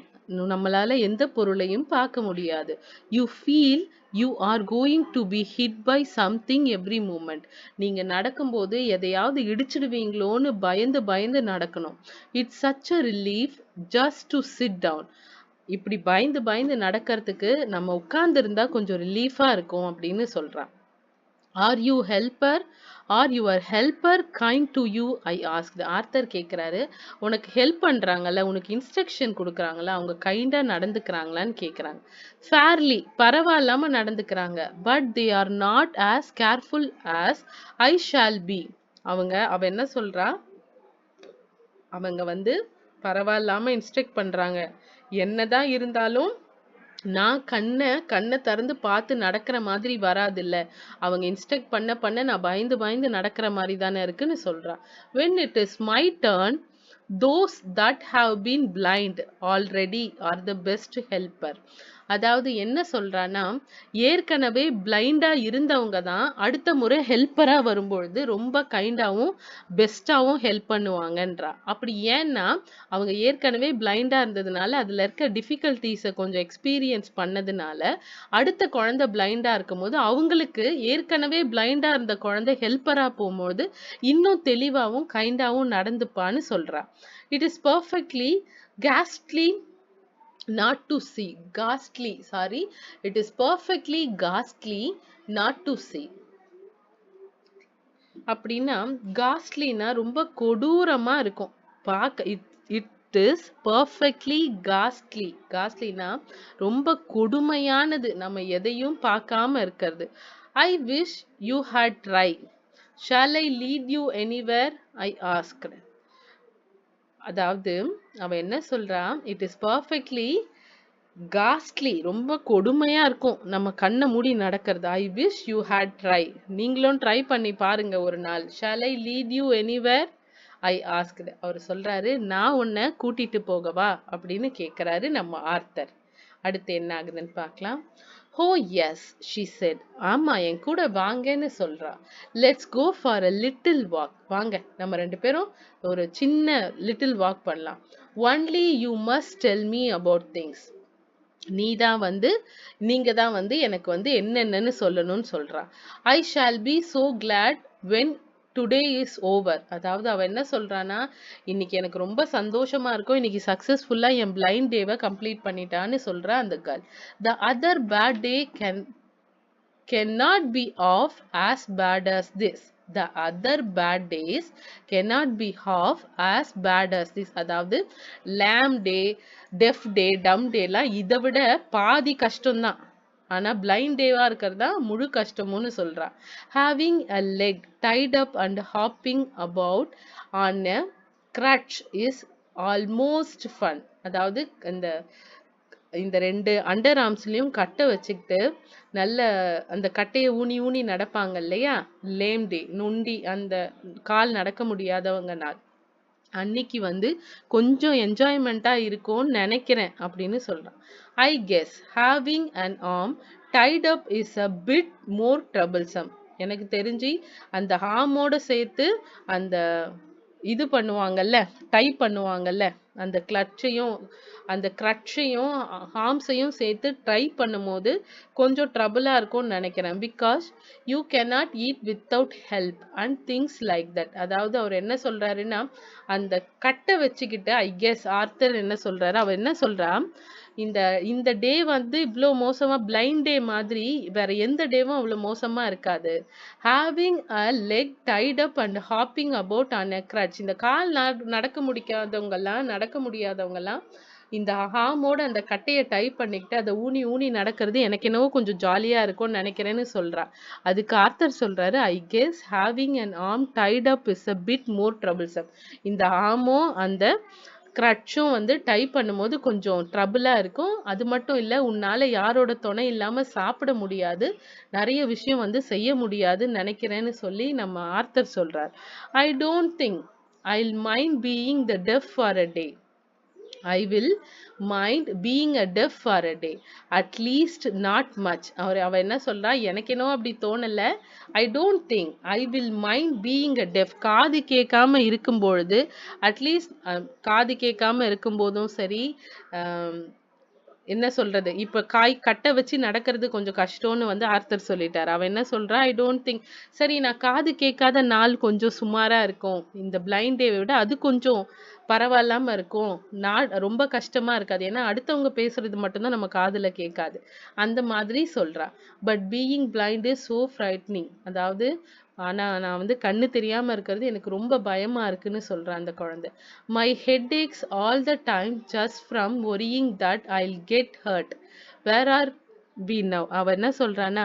நம்மளால எந்த பொருளையும் பார்க்க முடியாது. You feel you are going to be hit by something every moment. நீங்க நடக்கும்போது எதையாவது இடிச்சிடுவீங்களோன்னு பயந்து பயந்து நடக்கணும். It's such a relief just to sit down. இப்படி பயந்து பயந்து நடக்கிறதுக்கு நம்ம உட்கார்ந்து இருந்தா கொஞ்சம் ரிலீஃபா இருக்கும் அப்படின்னு சொல்றான். Are you helper are your helper kind to you, I asked. Arthur கேட்குறாரு, உனக்கு ஹெல்ப் பண்ணுறாங்கல்ல, உனக்கு இன்ஸ்ட்ரக்ஷன் கொடுக்குறாங்களா, அவங்க கைண்டாக நடந்துக்கிறாங்களான்னு கேட்குறாங்க. ஃபேர்லி, பரவாயில்லாமல் நடந்துக்கிறாங்க. But they are not as careful as I shall B. அவ என்ன சொல்கிறா, அவங்க வந்து பரவாயில்லாமல் இன்ஸ்ட்ரக்ட் பண்ணுறாங்க, என்னதான் இருந்தாலும் நான் கண்ணை திறந்து பார்த்து நடக்கிற மாதிரி வராதில்ல, அவங்க இன்ஸ்ட்ரக்ட் பண்ண நான் பயந்து பயந்து நடக்கிற மாதிரி தானே இருக்குன்னு சொல்றா. when it is my turn, those that have been blind already are the best helper. அதாவது என்ன சொல்றான்னா, ஏற்கனவே பிளைண்டா இருந்தவங்க தான் அடுத்த முறை ஹெல்ப்பரா வரும்பொழுது ரொம்ப கைண்டாவும் பெஸ்டாவும் ஹெல்ப் பண்ணுவாங்கன்றா. அப்படி ஏன்னா அவங்க ஏற்கனவே பிளைண்டா இருந்ததுனால அதுல இருக்க டிஃபிகல்டிஸை கொஞ்சம் எக்ஸ்பீரியன்ஸ் பண்ணதுனால அடுத்த குழந்தை பிளைண்டா இருக்கும்போது அவங்களுக்கு ஏற்கனவே பிளைண்டா இருந்த குழந்தை ஹெல்ப்பரா போகும்போது இன்னும் தெளிவாகவும் கைண்டாவும் நடந்துப்பான்னு சொல்றா. It is perfectly ghastly not to see. It is perfectly ghastly not to see. அப்படின்னா காஸ்ட்லினா ரொம்ப கொடூரமா இருக்கும் பார்க்க. இட் இஸ் பர்ஃபெக்ட்லி காஸ்ட்லினா ரொம்ப கொடுமையானது, நம்ம எதையும் பார்க்காம இருக்கிறது. I wish you had try. Shall I lead you anywhere, I asked. அதாவது அவ என்ன சொல்றா, இட் இஸ் பர்ஃபெக்ட்லி காஸ்ட்லி, ரொம்ப கொடுமையா இருக்கும் நம்ம கண்ணை மூடி நடக்கிறது. I wish you had try, நீங்களும் ட்ரை பண்ணி பாருங்க ஒரு நாள். Shall I lead you anywhere, I asked. அவர் சொல்றாரு, நான் உன்னை கூட்டிட்டு போகவா அப்படின்னு கேட்கிறாரு நம்ம ஆர்த்தர். அடுத்து என்ன ஆகுதுன்னு பார்க்கலாம். Oh yes, she said. ஆமா, என் கூட வாங்கன்னு சொல்றா. Let's go for a little walk. வாங்க நம்ம ரெண்டு பேரும் ஒரு சின்ன லிட்டில் வாக் பண்ணலாம். Only you must tell me about things. நீங்க தான் வந்து எனக்கு வந்து என்னென்னு சொல்லணும்னு சொல்றா. I shall be so glad when today is over. அதாவது அவ என்ன சொல்றானா, இன்னைக்கு எனக்கு ரொம்ப சந்தோஷமா இருக்கும், இன்னைக்கு சக்சஸ்ஃபுல்லா என் பிளைண்ட் டேவை கம்ப்ளீட் பண்ணிட்டான்னு சொல்றா அந்த girl. The other bad day cannot be of as bad as this. the other bad days cannot be half as bad as this. அதாவது lamb day, deaf day, dumb day எல்லாம் இதை விட பாதி கஷ்டம்தான். ஆனா blind டேவா இருக்கிறது தான் முழு கஷ்டமும்னு சொல்றா. Having a leg tied up and hopping about on a crutch is almost fun. அதாவது இந்த ரெண்டு அண்டர் ஆர்ம்ஸ்லயும் கட்டை வச்சுக்கிட்டு நல்ல அந்த கட்டையை ஊனி ஊனி நடப்பாங்க இல்லையா, லேம் டே, நொண்டி, அந்த கால் நடக்க முடியாதவங்க நாள் அன்னைக்கு கொஞ்சம் என்ஜாய்மெண்டா இருக்கும்னு நினைக்கிறேன் அப்படின்னு சொல்றான். I guess having an arm tied up is a bit more troublesome. எனக்கு தெரிஞ்சு அந்த ஆர்மோட சேர்த்து அந்த இது பண்ணுவாங்கல்ல, டை பண்ணுவாங்கல்ல, அந்த கிளட்சையும் அந்த கிரட்சையும் ஹார்ம்ஸையும் சேர்த்து ட்ரை பண்ணும்போது கொஞ்சம் ட்ரபிளா இருக்கும்னு நினைக்கிறேன். Because you cannot eat without help and things like that. அதாவது அவர் என்ன சொல்றாருன்னா, அந்த கட்டை வச்சுக்கிட்டு ஐ கெஸ் ஆர்த்தர் என்ன சொல்றாரு, அவர் என்ன சொல்றா, இந்த இந்த டே இவ்வளோ மோசமா பிளைண்ட் டே மாதிரி வேற எந்த டேவும் அவ்வளோ மோசமா இருக்காது. Having a leg tied up and hopping about on a crutch. இந்த கால் நடக்க முடியாதவங்கெல்லாம் இந்த ஹார்மோட அந்த கட்டையை டைப் பண்ணிக்கிட்டு அதை ஊனி ஊனி நடக்கிறது எனக்கு என்னவோ கொஞ்சம் ஜாலியா இருக்கும்னு நினைக்கிறேன்னு சொல்றா. அதுக்கு ஆர்த்தர் சொல்றாரு, I guess having an arm tied up is a bit more troublesome. இந்த ஆர்மோ அந்த கிரட்சும் டைப் பண்ணும்போது கொஞ்சம் ட்ரபிளா இருக்கும். அது மட்டும் இல்ல, உன்னால யாரோட துணை இல்லாம சாப்பிட முடியாது, நிறைய விஷயம் செய்ய முடியாதுன்னு நினைக்கிறேன்னு சொல்லி நம்ம ஆர்த்தர் சொல்றார். I don't think I'll mind being the deaf for a day. I will mind being a deaf for a day. At least not much. அவ என்ன சொல்றா, எனக்கு என்னவோ அப்படி தோணல. I don't think I will mind being a deaf. காது கேட்காம இருக்கும் பொழுது, அட்லீஸ்ட் காது கேட்காம இருக்கும் போதும் சரி, என்ன சொல்றது, இப்ப கட்டை வச்சு நடக்கிறது கொஞ்சம் கஷ்டம்னு ஆர்த்தர் சொல்லிட்டார். அவன் என்ன சொல்றா, ஐ டோன்ட் திங்க், சரி நான் காது கேட்காத நாள் கொஞ்சம் சுமாரா இருக்கும், இந்த பிளைண்ட் டேவை விட அது கொஞ்சம் பரவாயில்லாம இருக்கும், ரொம்ப கஷ்டமா இருக்காது, ஏன்னா அடுத்தவங்க பேசுறது மட்டும்தான் நம்ம காதுல கேட்காது, அந்த மாதிரி சொல்றா. But being blind is so frightening. அதாவது ஆனா நான் கண்ணு தெரியாம இருக்கிறது எனக்கு ரொம்ப பயமா இருக்குன்னு சொல்றேன் அந்த குழந்தை. My head aches all the time just from worrying that I'll get hurt. Where are we now. அவ என்ன சொல்றான்னா,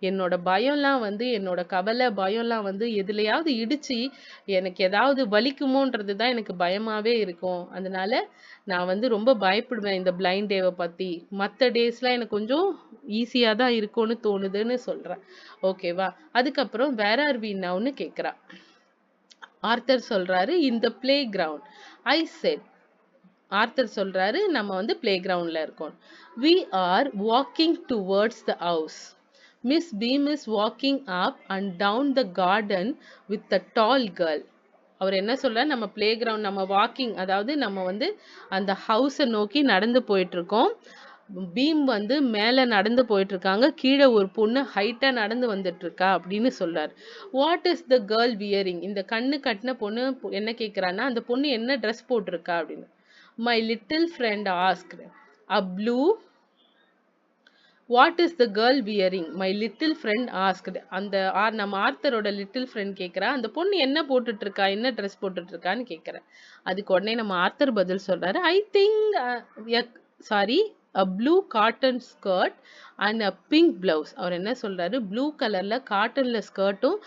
என்னோட பயம்லாம் என்னோட கவலை பயம்லாம் எதுலையாவது இடிச்சு எனக்கு ஏதாவது வலிக்குமோன்றது தான் எனக்கு பயமாவே இருக்கும். அதனால நான் ரொம்ப பயப்படுவேன் இந்த பிளைண்ட் டேவை பத்தி. மற்ற டேஸ்லாம் எனக்கு கொஞ்சம் ஈஸியா தான் இருக்கும்னு தோணுதுன்னு சொல்றேன். ஓகேவா. அதுக்கப்புறம் வேர் ஆர் வி நவ்னு கேக்குறா. ஆர்த்தர் சொல்றாரு, in the playground. I said, Arthur சொல்றாரு, நம்ம பிளே கிரவுண்ட்ல இருக்கோம். We are walking towards the house. Miss Beam is walking up and down the garden with a tall girl. அவர் என்ன சொல்றாரு, நம்ம பிளே கிரவுண்ட், நம்ம வாக்கிங், அதாவது நம்ம அந்த ஹவுஸை நோக்கி நடந்து போயிட்டு இருக்கோம். பீம் மேல நடந்து போயிட்டு இருக்காங்க, கீழே ஒரு பொண்ணு ஹைட்டா நடந்து வந்துட்டு இருக்கா அப்படின்னு சொல்றாரு. What is the girl wearing. இந்த கண்ணு கட்டின பொண்ணு என்ன கேக்குறான்னா, அந்த பொண்ணு என்ன ட்ரெஸ் போட்டிருக்கா அப்படின்னு. My little friend asked a blue. What is the girl wearing, my little friend asked. அந்த நம்ம ஆர்த்தரோட லிட்டில் ஃப்ரெண்ட் கேட்குறா, அந்த பொண்ணு என்ன போட்டுட்டு இருக்கா, என்ன ட்ரெஸ் போட்டுட்டு இருக்கான்னு கேட்குறேன். அதுக்கு உடனே நம்ம ஆர்த்தர் பதில் சொல்றாரு, I think sorry a blue cotton skirt and a pink blouse. அவர் என்ன சொல்றாரு, ப்ளூ கலர்ல காட்டன்ல ஸ்கர்ட்டும்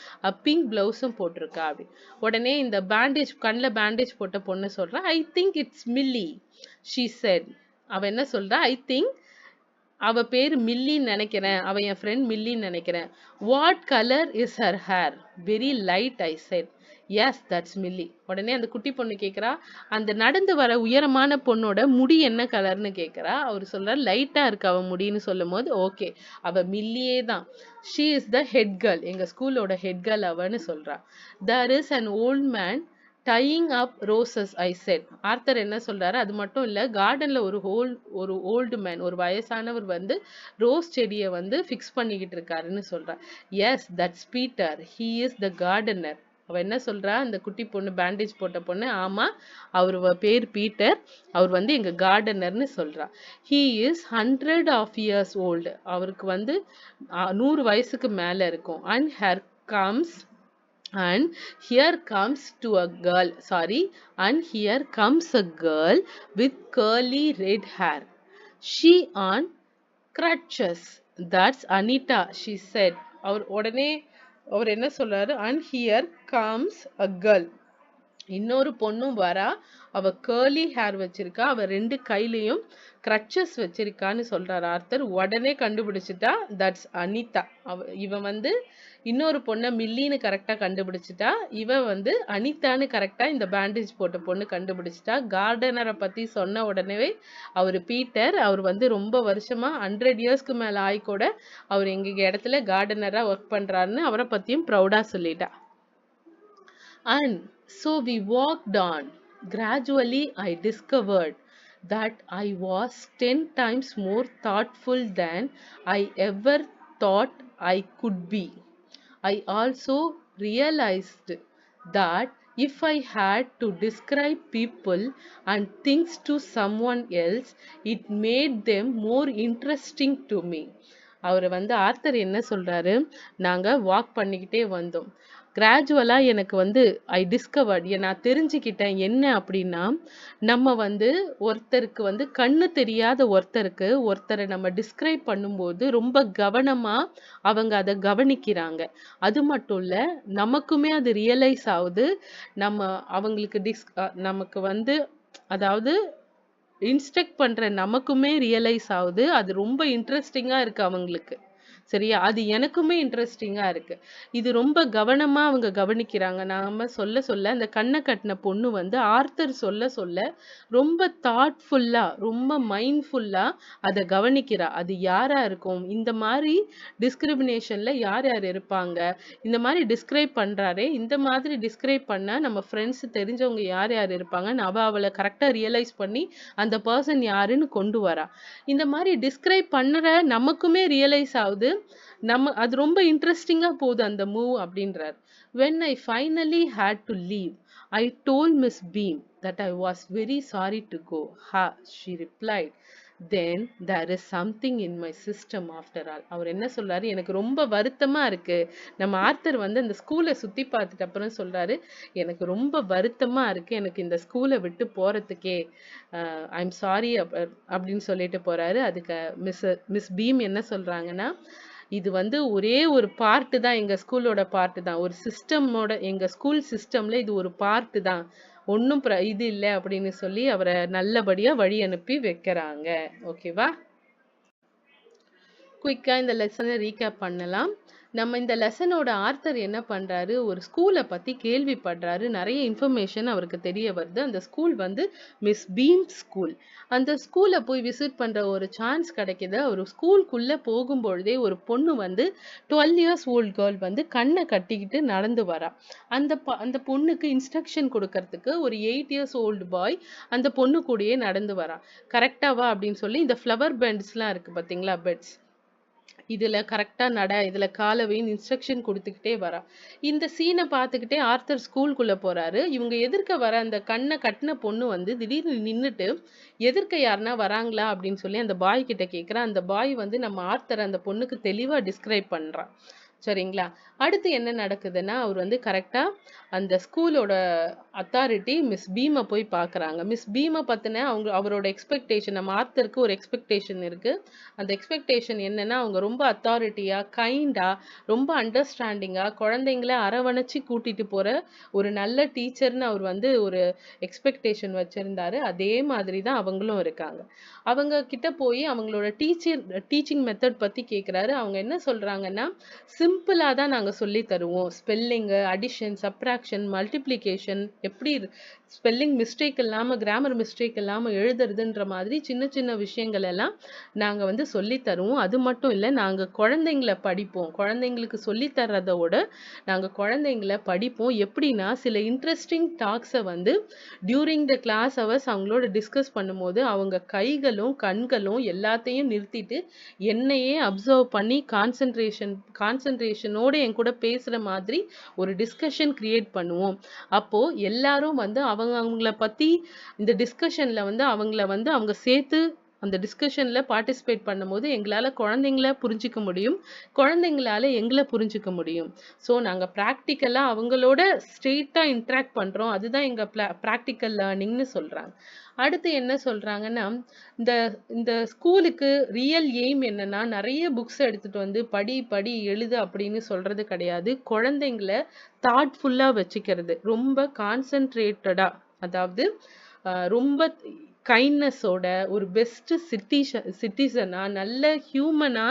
பிங்க் பிளவுஸும் போட்டிருக்கா அப்படி. உடனே இந்த பேண்டேஜ், கண்ணில் பேண்டேஜ் போட்ட பொண்ணு சொல்றா, I think it's milli, she said. அவ என்ன சொல்றா, ஐ திங்க் அவ பேரு மில்லின்னு நினைக்கிறேன், அவ என் ஃப்ரெண்ட் மில்லின்னு நினைக்கிறேன். What colour is her hair, very light, I set. Yes that's milli. உடனே அந்த குட்டி பொண்ணு கேட்குறா, அந்த நடந்து வர உயரமான பொண்ணோட முடி என்ன கலர்னு கேட்குறா. அவர் சொல்றாரு, லைட்டா இருக்கு அவ முடின்னு சொல்லும் போது, ஓகே அவ மில்லியே தான். She is the head girl, எங்க ஸ்கூலோட ஹெட் கேர்ள் அவன்னு சொல்றா. There is an old man tying up roses, I said. Arthur என்ன சொல்றாரு, அது மட்டும் இல்ல, கார்டன்ல ஒரு ஓல்டு மேன், ஒரு வயசானவர் ரோஸ் செடியை ஃபிக்ஸ் பண்ணிக்கிட்டு இருக்காருன்னு சொல்றா. Yes that's Peter, he is the gardener. அவ என்ன சொல்றா, அந்த குட்டி பொண்ணு பேண்டேஜ் போட்ட பொண்ணு, ஆமா அவர் பேர் பீட்டர், அவர் எங்க கார்டனர்னு சொல்றா. He is 100 of years old. அவருக்கு 100 வயசுக்கு மேல இருக்கும். And her comes and here comes to a girl, sorry, and here comes a girl with curly red hair. She on crutches. That's Anita, she said. அவர் உடனே அவர் என்ன சொல்றாரு, and here comes a girl. இன்னொரு பொண்ணும் வரா, அவ girly hair வச்சிருக்கா, அவ 2 கையிலயும் crutches வச்சிருக்கான்னு சொல்றாரு ஆர்த்தர். உடனே கண்டுபிடிச்சிட்டா, தட்ஸ் அனிதா. இவ வந்து இன்னொரு பொண்ண மில்லின்னு கரெக்டா கண்டுபிடிச்சிட்டா, இவ வந்து அனிதான்னு கரெக்டா இந்த பேண்டேஜ் போட்ட பொண்ணு கண்டுபிடிச்சிட்டா. கார்டனரை பத்தி சொன்ன உடனே அவரு பீட்டர், அவர் வந்து ரொம்ப வருஷமா 100 இயர்ஸ்க்கு மேல ஆய் கூட அவர் எங்க இடத்துல கார்டனரா ஒர்க் பண்றாருன்னு அவரை பத்தியும் ப்ரௌடா சொல்லிட்டா. And so we walked on. Gradually, I discovered that I was 10 times more thoughtful than I ever thought I could be. I also realized that if I had to describe people and things to someone else, it made them more interesting to me. அவர் வந்து author என்ன சொல்றாரு, நாங்க walk பண்ணிக்கிட்டே வந்தோம். கிராஜுவலா எனக்கு வந்து ஐ discovered, நான் தெரிஞ்சுக்கிட்டேன் என்ன அப்படின்னா, நம்ம வந்து ஒருத்தருக்கு வந்து கண்ணு தெரியாத ஒருத்தரை நம்ம டிஸ்கிரைப் பண்ணும்போது ரொம்ப கவனமா அவங்க அதை கவனிக்கிறாங்க. அது மட்டும் இல்ல, நமக்குமே அது ரியலைஸ் ஆகுது. நம்ம அவங்களுக்கு நமக்கு வந்து அதாவது இன்ஸ்ட்ரக்ட் பண்ற நமக்குமே ரியலைஸ் ஆகுது. அது ரொம்ப இன்ட்ரெஸ்டிங்கா இருக்கு அவங்களுக்கு. சரியா? அது எனக்குமே இன்ட்ரெஸ்டிங்கா இருக்கு. இது ரொம்ப கவனமா அவங்க கவனிக்கிறாங்க. நாம சொல்ல சொல்ல அந்த கண்ண கட்டின பொண்ணு வந்து ஆர்த்தர் சொல்ல சொல்ல ரொம்ப தாட்ஃபுல்லா, ரொம்ப மைண்ட்ஃபுல்லா அத கவனிக்கிறா. அது யாரா இருக்கும்? இந்த மாதிரி டிஸ்கிரிமினேஷன்ல யார் யார் இருப்பாங்க? இந்த மாதிரி டிஸ்கிரைப் பண்றாரே, இந்த மாதிரி டிஸ்கிரைப் பண்ணா நம்ம ஃப்ரெண்ட்ஸ் தெரிஞ்சவங்க யார் யார் இருப்பாங்கன்னு அவள கரெக்டா ரியலைஸ் பண்ணி அந்த பர்சன் யாருன்னு கொண்டு வரா. இந்த மாதிரி டிஸ்கிரைப் பண்ணுற நமக்குமே ரியலைஸ் ஆகுது. அது ரொம்ப இன்ட்ரெஸ்டிங்கா போகுது அந்த மூவ் அப்படின்றார். when I finally had to leave, I told Miss Beam that I was very sorry to go. Ha, she replied, then there is something in my system after all. அவர் என்ன சொல்றாரு, எனக்கு ரொம்ப வருத்தமா இருக்கு. நம்ம ஆர்த்தர் வந்து அந்த ஸ்கூலை சுத்தி பார்த்துட்டு அப்புறம் சொல்றாரு, எனக்கு ரொம்ப வருத்தமா இருக்கு, எனக்கு இந்த ஸ்கூலை விட்டு போறதுக்கே ஐம் சாரி அப்படின்னு சொல்லிட்டு போறாரு. அதுக்கு மிஸ் பீம் என்ன சொல்றாங்கன்னா, இது வந்து ஒரே ஒரு பார்ட் தான், எங்க ஸ்கூலோட பார்ட் தான், ஒரு சிஸ்டமோட, எங்க ஸ்கூல் சிஸ்டம்ல இது ஒரு பார்ட் தான், ஒன்றும் இது இல்லை அப்படின்னு சொல்லி அவரை நல்லபடியா வழி அனுப்பி வைக்கிறாங்க. ஓகேவா? குயிக்கா இந்த லெசனை ரீகேப் பண்ணலாம். நம்ம இந்த லெசனோட ஆர்த்தர் என்ன பண்றாரு, ஒரு ஸ்கூலை பத்தி கேள்விப்படுறாரு, நிறைய இன்ஃபர்மேஷன் அவருக்கு தெரிய வருது. அந்த ஸ்கூல் வந்து மிஸ் பீம் ஸ்கூல். அந்த ஸ்கூலை போய் விசிட் பண்ற ஒரு சான்ஸ் கிடைக்குது. ஒரு ஸ்கூலுக்குள்ள போகும்பொழுதே ஒரு பொண்ணு வந்து 12 இயர்ஸ் ஓல்ட் கேர்ள் வந்து கண்ணை கட்டிக்கிட்டு நடந்து வரா. அந்த பொண்ணுக்கு இன்ஸ்ட்ரக்ஷன் கொடுக்கறதுக்கு ஒரு 8 இயர்ஸ் ஓல்டு பாய் அந்த பொண்ணு கூடயே நடந்து வரா. கரெக்டாவா அப்படின்னு சொல்லி இந்த ஃப்ளவர் பெண்ட்ஸ்லாம் இருக்கு பாத்தீங்களா, பெட்ஸ், இதுல கரெக்டா நட, இதுல கால வைன்னு இன்ஸ்ட்ரக்ஷன் கொடுத்துக்கிட்டே வரா. இந்த சீனை பார்த்துக்கிட்டே ஆர்த்தர் ஸ்கூலுக்குள்ள போறாரு. இவங்க எதிர்க்க வர அந்த கண்ணை கட்டின பொண்ணு வந்து திடீர்னு நின்னுட்டு எதிர்க்க யாருன்னா வராங்களா அப்படின்னு சொல்லி அந்த பாய் கிட்ட கேக்குறா. அந்த பாய் வந்து நம்ம ஆர்த்தர் அந்த பொண்ணுக்கு தெளிவா டிஸ்கிரைப் பண்றான். சரிங்களா? அடுத்து என்ன நடக்குதுன்னா, அவர் வந்து கரெக்டா அந்த ஸ்கூலோட அத்தாரிட்டி மிஸ் பீமை போய் பார்க்குறாங்க. மிஸ் பீமை பற்றின அவரோட எக்ஸ்பெக்டேஷன், நம்ம ஆர்த்தருக்கு ஒரு எக்ஸ்பெக்டேஷன் இருக்கு. அந்த எக்ஸ்பெக்டேஷன் என்னன்னா, அவங்க ரொம்ப அத்தாரிட்டியா, கைண்டா, ரொம்ப அண்டர்ஸ்டாண்டிங்கா, குழந்தைங்கள அரவணைச்சு கூட்டிட்டு போற ஒரு நல்ல டீச்சர்னு அவர் வந்து ஒரு எக்ஸ்பெக்டேஷன் வச்சிருந்தாரு. அதே மாதிரி தான் அவங்களும் இருக்காங்க. அவங்க கிட்ட போய் அவங்களோட டீச்சிங் மெத்தட் பத்தி கேட்குறாரு. அவங்க என்ன சொல்றாங்கன்னா, சிம்பிளா தான் நாங்க சொல்லி தருவோம். ஸ்பெல்லிங், அடிஷன், சப்ராக்ஷன், மல்டிப்ளிகேஷன், எப்படி ஸ்பெல்லிங் மிஸ்டேக் இல்லாம, கிராமர் மிஸ்டேக் இல்லாம எழுதுறதுன்ற மாதிரி சின்ன சின்ன விஷயங்கள் எல்லாம் நாங்க வந்து சொல்லி தருவோம். அது மட்டும் இல்ல, நாங்க குழந்தைங்களை படிப்போம். குழந்தைங்களுக்கு சொல்லி தர்றதோட நாங்க குழந்தைங்களை படிப்போம். எப்படின்னா, சில இன்ட்ரெஸ்டிங் டாக்ஸை வந்து டியூரிங் த கிளாஸ் ஹவர்ஸ் அவங்களோட டிஸ்கஸ் பண்ணும்போது அவங்க கைகளும் கண்களும் எல்லாத்தையும் நிறுத்திட்டு என்னையே அப்சர்வ் பண்ணி கான்சென்ட்ரேஷனோட என் கூட பேசுற மாதிரி ஒரு டிஸ்கஷன் கிரியேட் பண்ணுவோம். அப்போ எல்லாரும் வந்து அவங்கள பத்தி இந்த டிஸ்கஷன்ல வந்து அவங்கள வந்து அவங்க சேர்த்து அந்த டிஸ்கஷன்ல பார்ட்டிசிபேட் பண்ணும்போது எங்களால குழந்தைங்கள புரிஞ்சுக்க முடியும். குழந்தைங்களால எங்கள புரிஞ்சுக்க முடியும். ஸோ நாங்க பிராக்டிகலா அவங்களோட ஸ்ட்ரெயிட்டா இன்டராக்ட் பண்றோம். அதுதான் எங்க பிராக்டிகல் லேர்னிங்னு சொல்றாங்க. அடுத்து என்ன சொல்றாங்கன்னா, இந்த இந்த ஸ்கூலுக்கு ரியல் எய்ம் என்னன்னா, நெறைய புக்ஸ் எடுத்துட்டு வந்து படி, படி, எழுது அப்படின்னு சொல்றது கிடையாது. குழந்தைங்கள தாட்ஃபுல்லா வச்சுக்கிறது. ரொம்ப கான்சன்ட்ரேட்டடா, அதாவது ரொம்ப கைண்ட்னஸோட ஒரு பெஸ்ட் சிட்டிசனா, நல்ல ஹியூமனா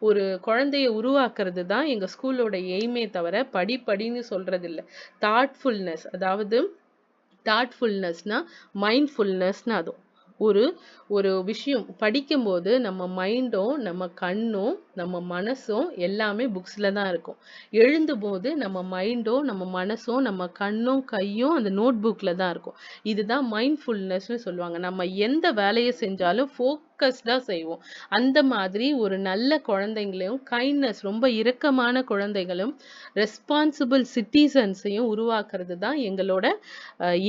ஒரு குழந்தைய உருவாக்குறது தான் எங்க ஸ்கூலோட எய்மே தவிர படி படின்னு சொல்றது இல்ல. தாட்ஃபுல்னஸ், அதாவது தாட்ஃபுல்னஸ்னா மைண்ட்ஃபுல்னஸ்னு அது ஒரு ஒரு விஷயம் படிக்கும்போது நம்ம மைண்டும் நம்ம கண்ணும் நம்ம மனசும் எல்லாமே புக்ஸ்ல தான் இருக்கும். எழுதும்போது நம்ம மைண்டும் நம்ம மனசும் நம்ம கண்ணும் கையும் அந்த நோட் புக்ல தான் இருக்கும். இதுதான் மைண்ட்ஃபுல்னஸ்னு சொல்லுவாங்க. நம்ம எந்த வேலையை செஞ்சாலும் ஃபோக்கஸ்டா செய்வோம். அந்த மாதிரி ஒரு நல்ல குழந்தைங்களையும் கைண்ட்னஸ், ரொம்ப இரக்கமான குழந்தைகளும் ரெஸ்பான்சிபிள் சிட்டிசன்ஸையும் உருவாக்குறது தான் எங்களோட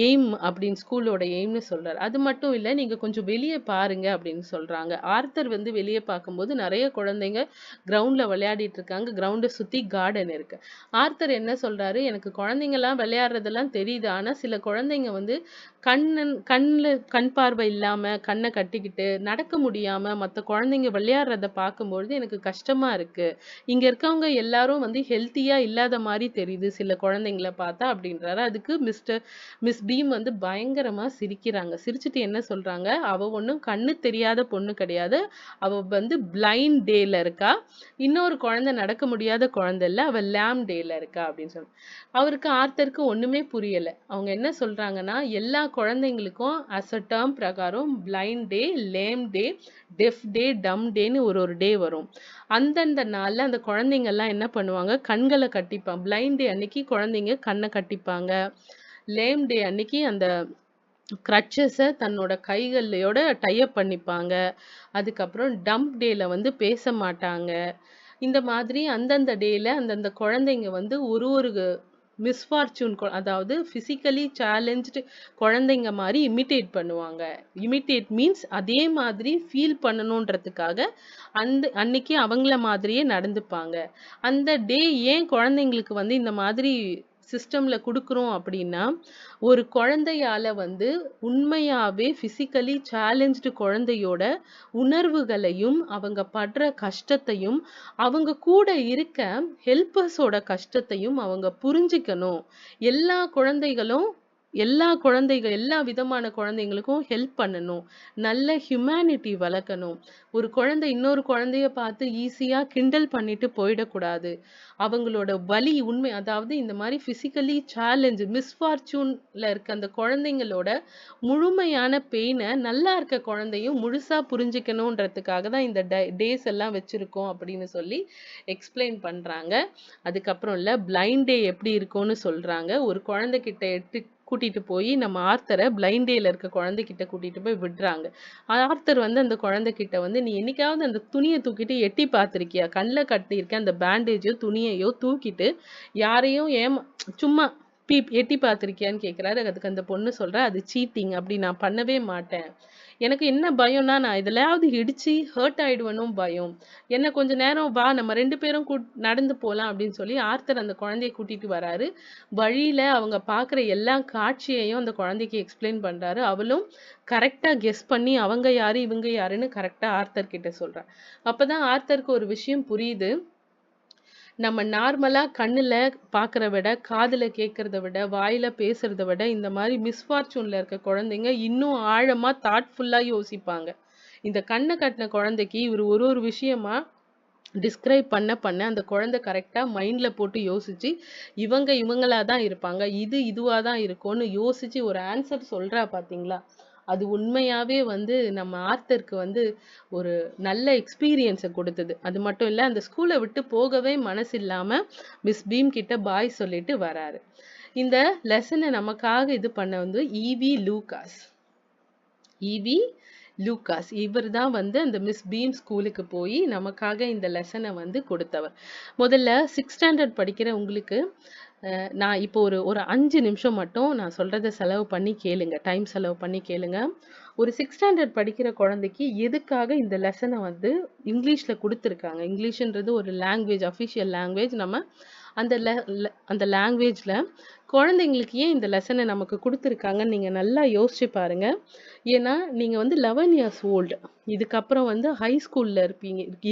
எய்ம் அப்படின்னு ஸ்கூலோட எய்ம்னு சொல்றாரு. அது மட்டும் இல்ல, நீங்க கொஞ்சம் வெளியே பாருங்க அப்படின்னு சொல்றாங்க. ஆர்த்தர் வந்து வெளியே பார்க்கும்போது நிறைய குழந்தைங்க கிரவுண்ட்ல விளையாடிட்டு இருக்காங்க. கிரவுண்டை சுத்தி கார்டன் இருக்கு. ஆர்த்தர் என்ன சொல்றாரு, எனக்கு குழந்தைங்க எல்லாம் விளையாடுறதெல்லாம் தெரியுது. ஆனா சில குழந்தைங்க வந்து கண் பார்வை இல்லாம கண்ணை கட்டிக்கிட்டு நடக்க முடியாம மத்த குழந்தைங்க விளையாடுறத பார்க்கும்பொழுது எனக்கு கஷ்டமா இருக்கு. இங்க இருக்கவங்க எல்லாரும் வந்து ஹெல்த்தியா இல்லாத மாதிரி தெரியுது சில குழந்தைங்களை பார்த்தா அப்படின்றாரு. அதுக்கு மிஸ் பீம் வந்து பயங்கரமா சிரிக்கிறாங்க. சிரிச்சுட்டு என்ன சொல்றாங்க, அவ ஒண்ணும் கண்ணு தெரியாத பொண்ணு கிடையாது. அவ வந்து பிளைண்ட் டேல இருக்கா. இன்னொரு குழந்தை நடக்க முடியாத குழந்தை இல்ல, அவ லேம் டேல இருக்கா அப்படின்னு சொல்லி. ஆர்த்தருக்கு ஒண்ணுமே புரியல. அவங்க என்ன சொல்றாங்கன்னா, எல்லா குழந்தைங்களுக்கும் அஸ் அ டேர்ம் பிரகாரம் பிளைண்ட் டே, லேம் டே, டெஃப் டே, டம் டேன்னு ஒரு டே வரும். அந்தந்த நாள்ல அந்த குழந்தைங்க எல்லாம் என்ன பண்ணுவாங்க, கண்களை கட்டிப்பாங்க. பிளைண்ட் டே அன்னைக்கு குழந்தைங்க கண்ணை கட்டிப்பாங்க. லேம் டே அன்னைக்கு அந்த கிரட்சஸை தன்னோட கைகளோட டைப் பண்ணிப்பாங்க. அதுக்கப்புறம் டம்ப் டேல வந்து பேச மாட்டாங்க. இந்த மாதிரி அந்தந்த டேல அந்தந்த குழந்தைங்க வந்து ஒரு ஒரு மிஸ்ஃபார்ச்சூன், அதாவது பிசிக்கலி சேலஞ்ச்டு குழந்தைங்க மாதிரி இமிட்டேட் பண்ணுவாங்க. இமிட்டேட் மீன்ஸ் அதே மாதிரி ஃபீல் பண்ணணுன்றதுக்காக அன்னைக்கு அவங்கள மாதிரியே நடந்துப்பாங்க. அந்த டே ஏன் குழந்தைங்களுக்கு வந்து இந்த மாதிரி சிஸ்டம்ல கொடுக்குறோம் அப்படின்னா, ஒரு குழந்தையால வந்து உண்மையாவே பிசிக்கலி சேலஞ்ச்டு குழந்தையோட உணர்வுகளையும் அவங்க படுற கஷ்டத்தையும் அவங்க கூட இருக்க ஹெல்பர்ஸோட கஷ்டத்தையும் அவங்க புரிஞ்சுக்கணும். எல்லா குழந்தைகளும் எல்லா விதமான குழந்தைங்களுக்கும் ஹெல்ப் பண்ணணும். நல்ல ஹியூமனிட்டி வளர்க்கணும். ஒரு குழந்தை இன்னொரு குழந்தைய பார்த்து ஈஸியா கிண்டல் பண்ணிட்டு போயிடக்கூடாது. அவங்களோட வலி உண்மை, அதாவது இந்த மாதிரி பிசிக்கலி சேலஞ்ச் மிஸ்ஃபார்ச்சூன்ல இருக்க அந்த குழந்தைங்களோட முழுமையான பெயினை நல்லா இருக்க குழந்தையும் முழுசா புரிஞ்சுக்கணுன்றதுக்காக தான் இந்த டேஸ் எல்லாம் வச்சிருக்கோம் அப்படின்னு சொல்லி எக்ஸ்பிளைன் பண்றாங்க. அதுக்கப்புறம் இல்ல பிளைண்ட் டே எப்படி இருக்கும்னு சொல்றாங்க. ஒரு குழந்தை கிட்ட கூட்டிட்டு போய் நம்ம ஆர்த்தரை பிளைண்ட் டேல இருக்க குழந்தைகிட்ட கூட்டிட்டு போய் விடுறாங்க. ஆர்த்தர் வந்து அந்த குழந்தைகிட்ட வந்து, நீ என்னைக்காவது அந்த துணியை தூக்கிட்டு எட்டி பார்த்திருக்கியா, கண்ணில் கட்டியிருக்க அந்த பேண்டேஜோ துணியையோ தூக்கிட்டு யாரையும் சும்மா எட்டி பார்த்திருக்கியான்னு கேட்கிறாரு. அதுக்கு அந்த பொண்ணு சொல்றா, அது சீட்டிங், அப்படி நான் பண்ணவே மாட்டேன். எனக்கு என்ன பயம்னா, நான் எதுலயாவது இடிச்சு ஹர்ட் ஆயிடுவேனும் பயம். என்ன கொஞ்ச நேரம் வா, நம்ம 2 பேரும் நடந்து போலாம் அப்படின்னு சொல்லி ஆர்த்தர் அந்த குழந்தைய கூட்டிட்டு வராரு. வழியில அவங்க பாக்குற எல்லா காட்சியையும் அந்த குழந்தைக்கு எக்ஸ்பிளைன் பண்றாரு. அவளும் கரெக்டா கெஸ் பண்ணி அவங்க யாரு இவங்க யாருன்னு கரெக்டா ஆர்த்தர் கிட்ட சொல்றா. அப்பதான் ஆர்த்தருக்கு ஒரு விஷயம் புரியுது. நம்ம நார்மலா கண்ணுல பாக்குறத விட, காதுல கேட்கறத விட, வாயில பேசுறத விட இந்த மாதிரி மிஸ்ஃபார்ச்சூன்ல இருக்க குழந்தைங்க இன்னும் ஆழமா தாட்ஃபுல்லா யோசிப்பாங்க. இந்த கண்ணை கட்டின குழந்தைக்கு இவர் ஒரு ஒரு விஷயமா டிஸ்கிரைப் பண்ண அந்த குழந்தை கரெக்டா மைண்ட்ல போட்டு யோசிச்சு, இவங்களா தான் இருப்பாங்க, இதுவா தான் இருக்கும்னு யோசிச்சு ஒரு ஆன்சர் சொல்றா பாத்தீங்களா. அது உண்மையாவே வந்து நம்ம ஆர்த்தருக்கு வந்து ஒரு நல்ல எக்ஸ்பீரியன்ஸை கொடுத்தது. அது மட்டும் இல்ல, அந்த ஸ்கூலை விட்டு போகவே மனசு இல்லாம மிஸ் பீம் கிட்ட பாய் சொல்லிட்டு வராரு. இந்த லெசனை நமக்காக இது பண்ண வந்து ஈவி லூகாஸ். EV Lucas. இவர் தான் வந்து அந்த மிஸ் பீம் ஸ்கூலுக்கு போய் நமக்காக இந்த லெசனை வந்து கொடுத்தவர். முதல்ல 6th ஸ்டாண்டர்ட் படிக்கிற உங்களுக்கு நான் இப்போ ஒரு ஒரு 5 நிமிஷம் மட்டும் நான் சொல்றத செலவு பண்ணி கேளுங்க. டைம் செலவு பண்ணி கேளுங்க. ஒரு 6th ஸ்டாண்டர்ட் படிக்கிற குழந்தைக்கு எதுக்காக இந்த லெசனை வந்து இங்கிலீஷ்ல கொடுத்துருக்காங்க? இங்கிலீஷ்ன்றது ஒரு லாங்குவேஜ், அஃபிஷியல் லாங்குவேஜ். நம்ம அந்த லாங்குவேஜ்ல குழந்தைங்களுக்கு ஏன் இந்த லெசனை நமக்கு கொடுத்துருக்காங்கன்னு நீங்க நல்லா யோசிச்சு பாருங்க. ஏன்னா நீங்க வந்து 11 இயர்ஸ் ஓல்டு. இதுக்கப்புறம் வந்து ஹை ஸ்கூல்ல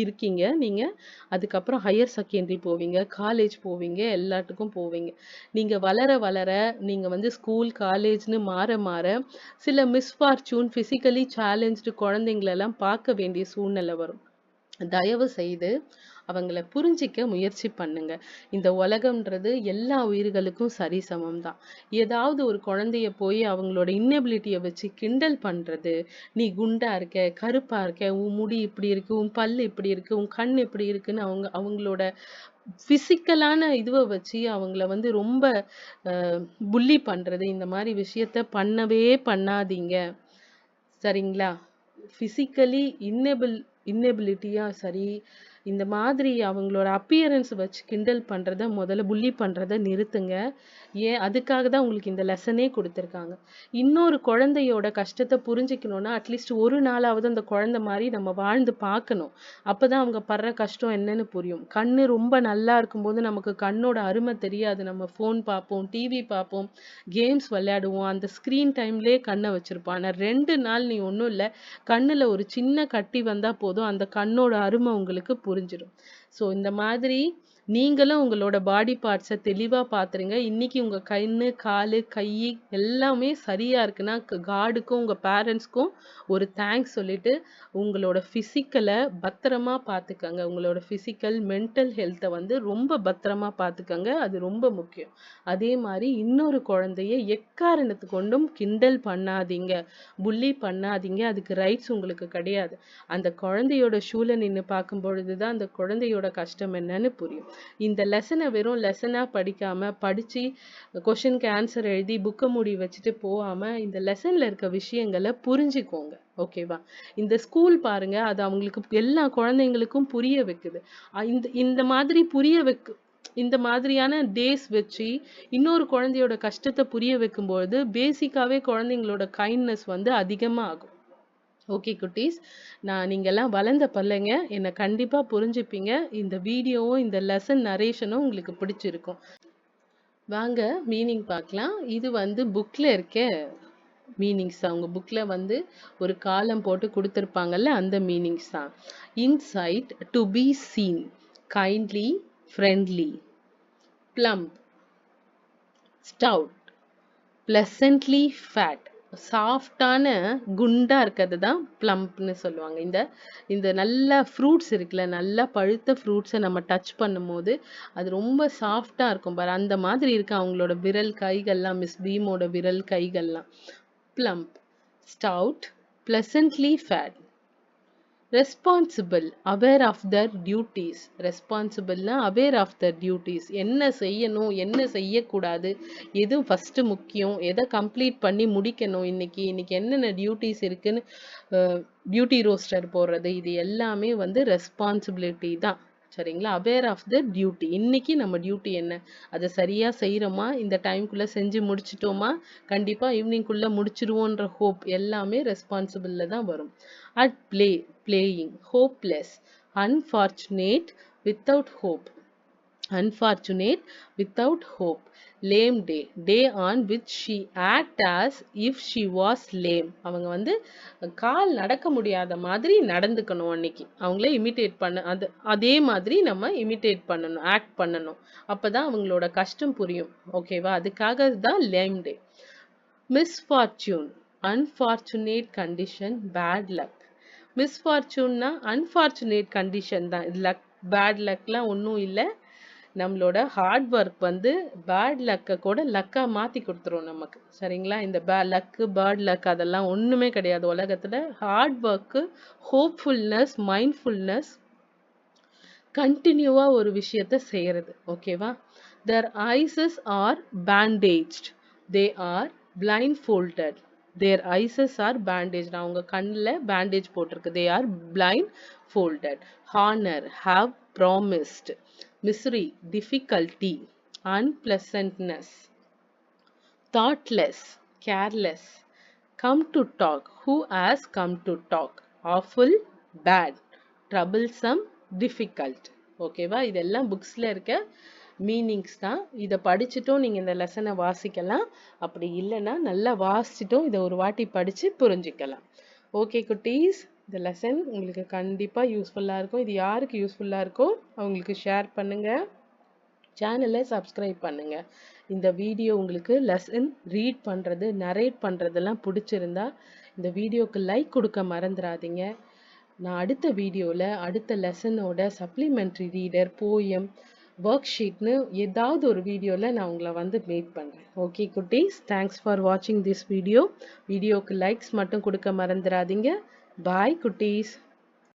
இருக்கீங்க நீங்க. அதுக்கப்புறம் ஹையர் செகண்டரி போவீங்க, காலேஜ் போவீங்க, எல்லாத்துக்கும் போவீங்க. நீங்க வளர வளர நீங்க வந்து ஸ்கூல் காலேஜ்னு மாற மாற சில மிஸ்ஃபார்ச்சூன், பிசிக்கலி சேலஞ்ச்டு குழந்தைங்களெல்லாம் பார்க்க வேண்டிய சூழ்நிலை வரும். தயவு செய்து அவங்கள புரிஞ்சிக்க முயற்சி பண்ணுங்க. இந்த உலகம்ன்றது எல்லா உயிர்களுக்கும் சரிசமம் தான். ஏதாவது ஒரு குழந்தைய போய் அவங்களோட இன்னெபிலிட்டியை வச்சு கிண்டல் பண்றது, நீ குண்டா இருக்க, கருப்பா இருக்க, உன் முடி இப்படி இருக்கு, உன் பல்லு இப்படி இருக்கு, உன் கண் இப்படி இருக்குன்னு அவங்களோட பிசிக்கலான இதுவை வச்சு அவங்கள வந்து ரொம்ப புல்லி பண்றது, இந்த மாதிரி விஷயத்த பண்ணவே பண்ணாதீங்க. சரிங்களா? பிசிக்கலி இன்னெபிலிட்டியா சரி, இந்த மாதிரி அவங்களோட அப்பியரன்ஸ் வச்சு கிண்டல் பண்றத முதல்ல, புல்லி பண்றத நிறுத்துங்க. ஏன் அதுக்காக தான் உங்களுக்கு இந்த லெசனே கொடுத்துருக்காங்க. இன்னொரு குழந்தையோட கஷ்டத்தை புரிஞ்சுக்கணும்னா அட்லீஸ்ட் ஒரு நாளாவது அந்த குழந்தை மாதிரி நம்ம வாழ்ந்து பார்க்கணும். அப்பதான் அவங்க படுற கஷ்டம் என்னன்னு புரியும். கண்ணு ரொம்ப நல்லா இருக்கும்போது நமக்கு கண்ணோட அருமை தெரியாது. நம்ம ஃபோன் பார்ப்போம், டிவி பார்ப்போம், கேம்ஸ் விளையாடுவோம், அந்த ஸ்கிரீன் டைம்லயே கண்ணை வச்சிருப்போம். ஆனா 2 நாள் நீ ஒன்றும் இல்லை, கண்ணுல ஒரு சின்ன கட்டி வந்தா போதும், அந்த கண்ணோட அருமை உங்களுக்கு புரிஞ்சிடும். ஸோ இந்த மாதிரி நீங்களும் உங்களோட பாடி பார்ட்ஸை தெளிவா பாத்துருங்க. இன்னைக்கு உங்க கண்ணு, காலு, கை எல்லாமே சரியா இருக்குன்னா காடுக்கும் உங்க பேரண்ட்ஸ்க்கும் ஒரு தேங்க்ஸ் சொல்லிட்டு உங்களோட பிசிக்கலை பத்திரமா பாத்துக்கங்க. உங்களோட பிசிக்கல் மென்டல் ஹெல்த்தை வந்து ரொம்ப பத்திரமா பாத்துக்கங்க. அது ரொம்ப முக்கியம். அதே மாதிரி இன்னொரு குழந்தைய எக்காரணத்து கொண்டும் கிண்டல் பண்ணாதீங்க, புல்லி பண்ணாதீங்க. அதுக்கு ரைட்ஸ் உங்களுக்கு கிடையாது. அந்த குழந்தையோட ஷூல நின்று பார்க்கும் பொழுதுதான் அந்த குழந்தையோட கஷ்டம் என்னன்னு புரியும். இந்த லெசனை வெறும் லெசனா படிக்காம, படிச்சு கொஸ்டினுக்கு ஆன்சர் எழுதி புக்கை மூடி வச்சுட்டு போகாம இந்த லெசன்ல இருக்க விஷயங்களை புரிஞ்சுக்கோங்க. ஓகேவா? இந்த ஸ்கூல் பாருங்க, அது அவங்களுக்கு எல்லா குழந்தைங்களுக்கும் புரிய வைக்குது. இந்த மாதிரி புரிய வைக்க இந்த மாதிரியான டேஸ் வச்சு இன்னொரு குழந்தையோட கஷ்டத்தை புரிய வைக்கும்போது பேசிக்காவே குழந்தைங்களோட கைண்ட்னஸ் வந்து அதிகமா ஆகும். ஓகே குட்டீஸ், நீங்கெல்லாம் வளர்ந்த பல்லைங்க, என்னை கண்டிப்பா புரிஞ்சுப்பீங்க. இந்த வீடியோவும் இந்த லெசன் நரேஷனும் உங்களுக்கு பிடிச்சிருக்கும். வாங்க மீனிங் பார்க்கலாம். இது வந்து புக்ல இருக்க மீனிங்ஸ் தான். உங்க புக்ல வந்து ஒரு காலம் போட்டு கொடுத்துருப்பாங்கல்ல, அந்த மீனிங்ஸ் தான். Inside, to be seen, kindly, friendly, plump, stout, pleasantly fat. சாஃப்டான குண்டா இருக்கிறது தான் பிளம்ப்னு சொல்லுவாங்க. இந்த இந்த நல்ல ஃப்ரூட்ஸ் இருக்குல்ல, நல்லா பழுத்த ஃப்ரூட்ஸை நம்ம டச் பண்ணும்போது அது ரொம்ப சாஃப்டா இருக்கும் பாரு, அந்த மாதிரி இருக்கு அவங்களோட விரல் கைகள்லாம், மிஸ் பீமோட விரல் கைகள்லாம். Plump, stout, pleasantly fat. Responsible, aware of their duties. ரெஸ்பான்சிபிள்னா அவேர் ஆஃப் தர் டியூட்டிஸ். என்ன செய்யணும், என்ன செய்யக்கூடாது, எது ஃபர்ஸ்ட் முக்கியம், எதை கம்ப்ளீட் பண்ணி முடிக்கணும், இன்னைக்கு என்னென்ன டியூட்டிஸ் இருக்குன்னு டியூட்டி ரோஸ்டர் போடுறது, இது எல்லாமே வந்து ரெஸ்பான்சிபிலிட்டி தான். சரிங்களா? Aware of the duty. இன்னைக்கு நம்ம டியூட்டி என்ன, அதை சரியா செய்யறோமா, இந்த டைம்குள்ள செஞ்சு முடிச்சிட்டோமா, கண்டிப்பா ஈவினிங்குள்ள முடிச்சிருவோன்ற ஹோப் எல்லாமே ரெஸ்பான்சிபிள்ல தான் வரும். At play, playing, hopeless, unfortunate, without hope. Unfortunate, without hope. Lame day, day on which she act as if she was lame. அவங்க வந்து கால் நடக்க முடியாத மாதிரி நடந்துக்கணும். அன்னைக்கு அவங்கள இமிட்டேட் பண்ண, அதே மாதிரி நம்ம இமிட்டேட் பண்ணணும், ஆக்ட் பண்ணணும். அப்பதான் அவங்களோட கஷ்டம் புரியும். ஓகேவா? அதுக்காக தான் lame day. Misfortune, unfortunate condition, bad luck. மிஸ்ஃபார்ச்சூன்னா அன்ஃபார்ச்சுனேட் கண்டிஷன் தான். இது லக், பேட் லக்லாம் ஒன்றும் இல்லை. நம்மளோட ஹார்ட் ஒர்க் வந்து பேட் லக்கை கூட லக்கா மாற்றி கொடுத்துரும் நமக்கு. சரிங்களா? இந்த லக்கு, பேட் லக் அதெல்லாம் ஒன்றுமே கிடையாது உலகத்தில். ஹார்ட் ஒர்க்கு, ஹோப்ஃபுல்னஸ், மைண்ட்ஃபுல்னஸ், கண்டினியூவா ஒரு விஷயத்த செய்யறது. ஓகேவா? their eyes are bandaged, they are blindfolded, their eyes are bandaged. அவங்க கண்ணில் பேண்டேஜ் போட்டிருக்கு. they are blindfolded. honor, have promised. misery, difficulty. unpleasantness, thoughtless, careless. come to talk, who has come to talk. awful, bad. troublesome, difficult. ஓகேவா? இதெல்லாம் புக்ஸில் இருக்க meanings தான். இதை படிச்சுட்டும் நீங்கள் இந்த லெசனை வாசிக்கலாம். அப்படி இல்லைன்னா நல்லா வாசிச்சுட்டும் இதை ஒரு வாட்டி படித்து புரிஞ்சிக்கலாம். ஓகே குட்டீஸ், இந்த லெசன் உங்களுக்கு கண்டிப்பாக யூஸ்ஃபுல்லாக இருக்கும். இது யாருக்கு யூஸ்ஃபுல்லாக இருக்கோ அவங்களுக்கு ஷேர் பண்ணுங்கள், சேனலை சப்ஸ்கிரைப் பண்ணுங்கள். இந்த வீடியோ உங்களுக்கு லெசன் ரீட் பண்ணுறது, நரேட் பண்ணுறதெல்லாம் பிடிச்சிருந்தா இந்த வீடியோக்கு லைக் கொடுக்க மறந்துடாதீங்க. நான் அடுத்த வீடியோவில் அடுத்த லெசனோட சப்ளிமெண்ட்ரி ரீடர், போயம், ஒர்க் ஷீட்னு ஏதாவது ஒரு வீடியோவில் நான் உங்களை வந்து மீட் பண்ணுறேன். ஓகே குட்டீஸ், தேங்க்ஸ் ஃபார் வாட்சிங் திஸ் வீடியோ. வீடியோக்கு லைக்ஸ் மட்டும் கொடுக்க மறந்துடாதீங்க. பாய் குட்டீஸ்.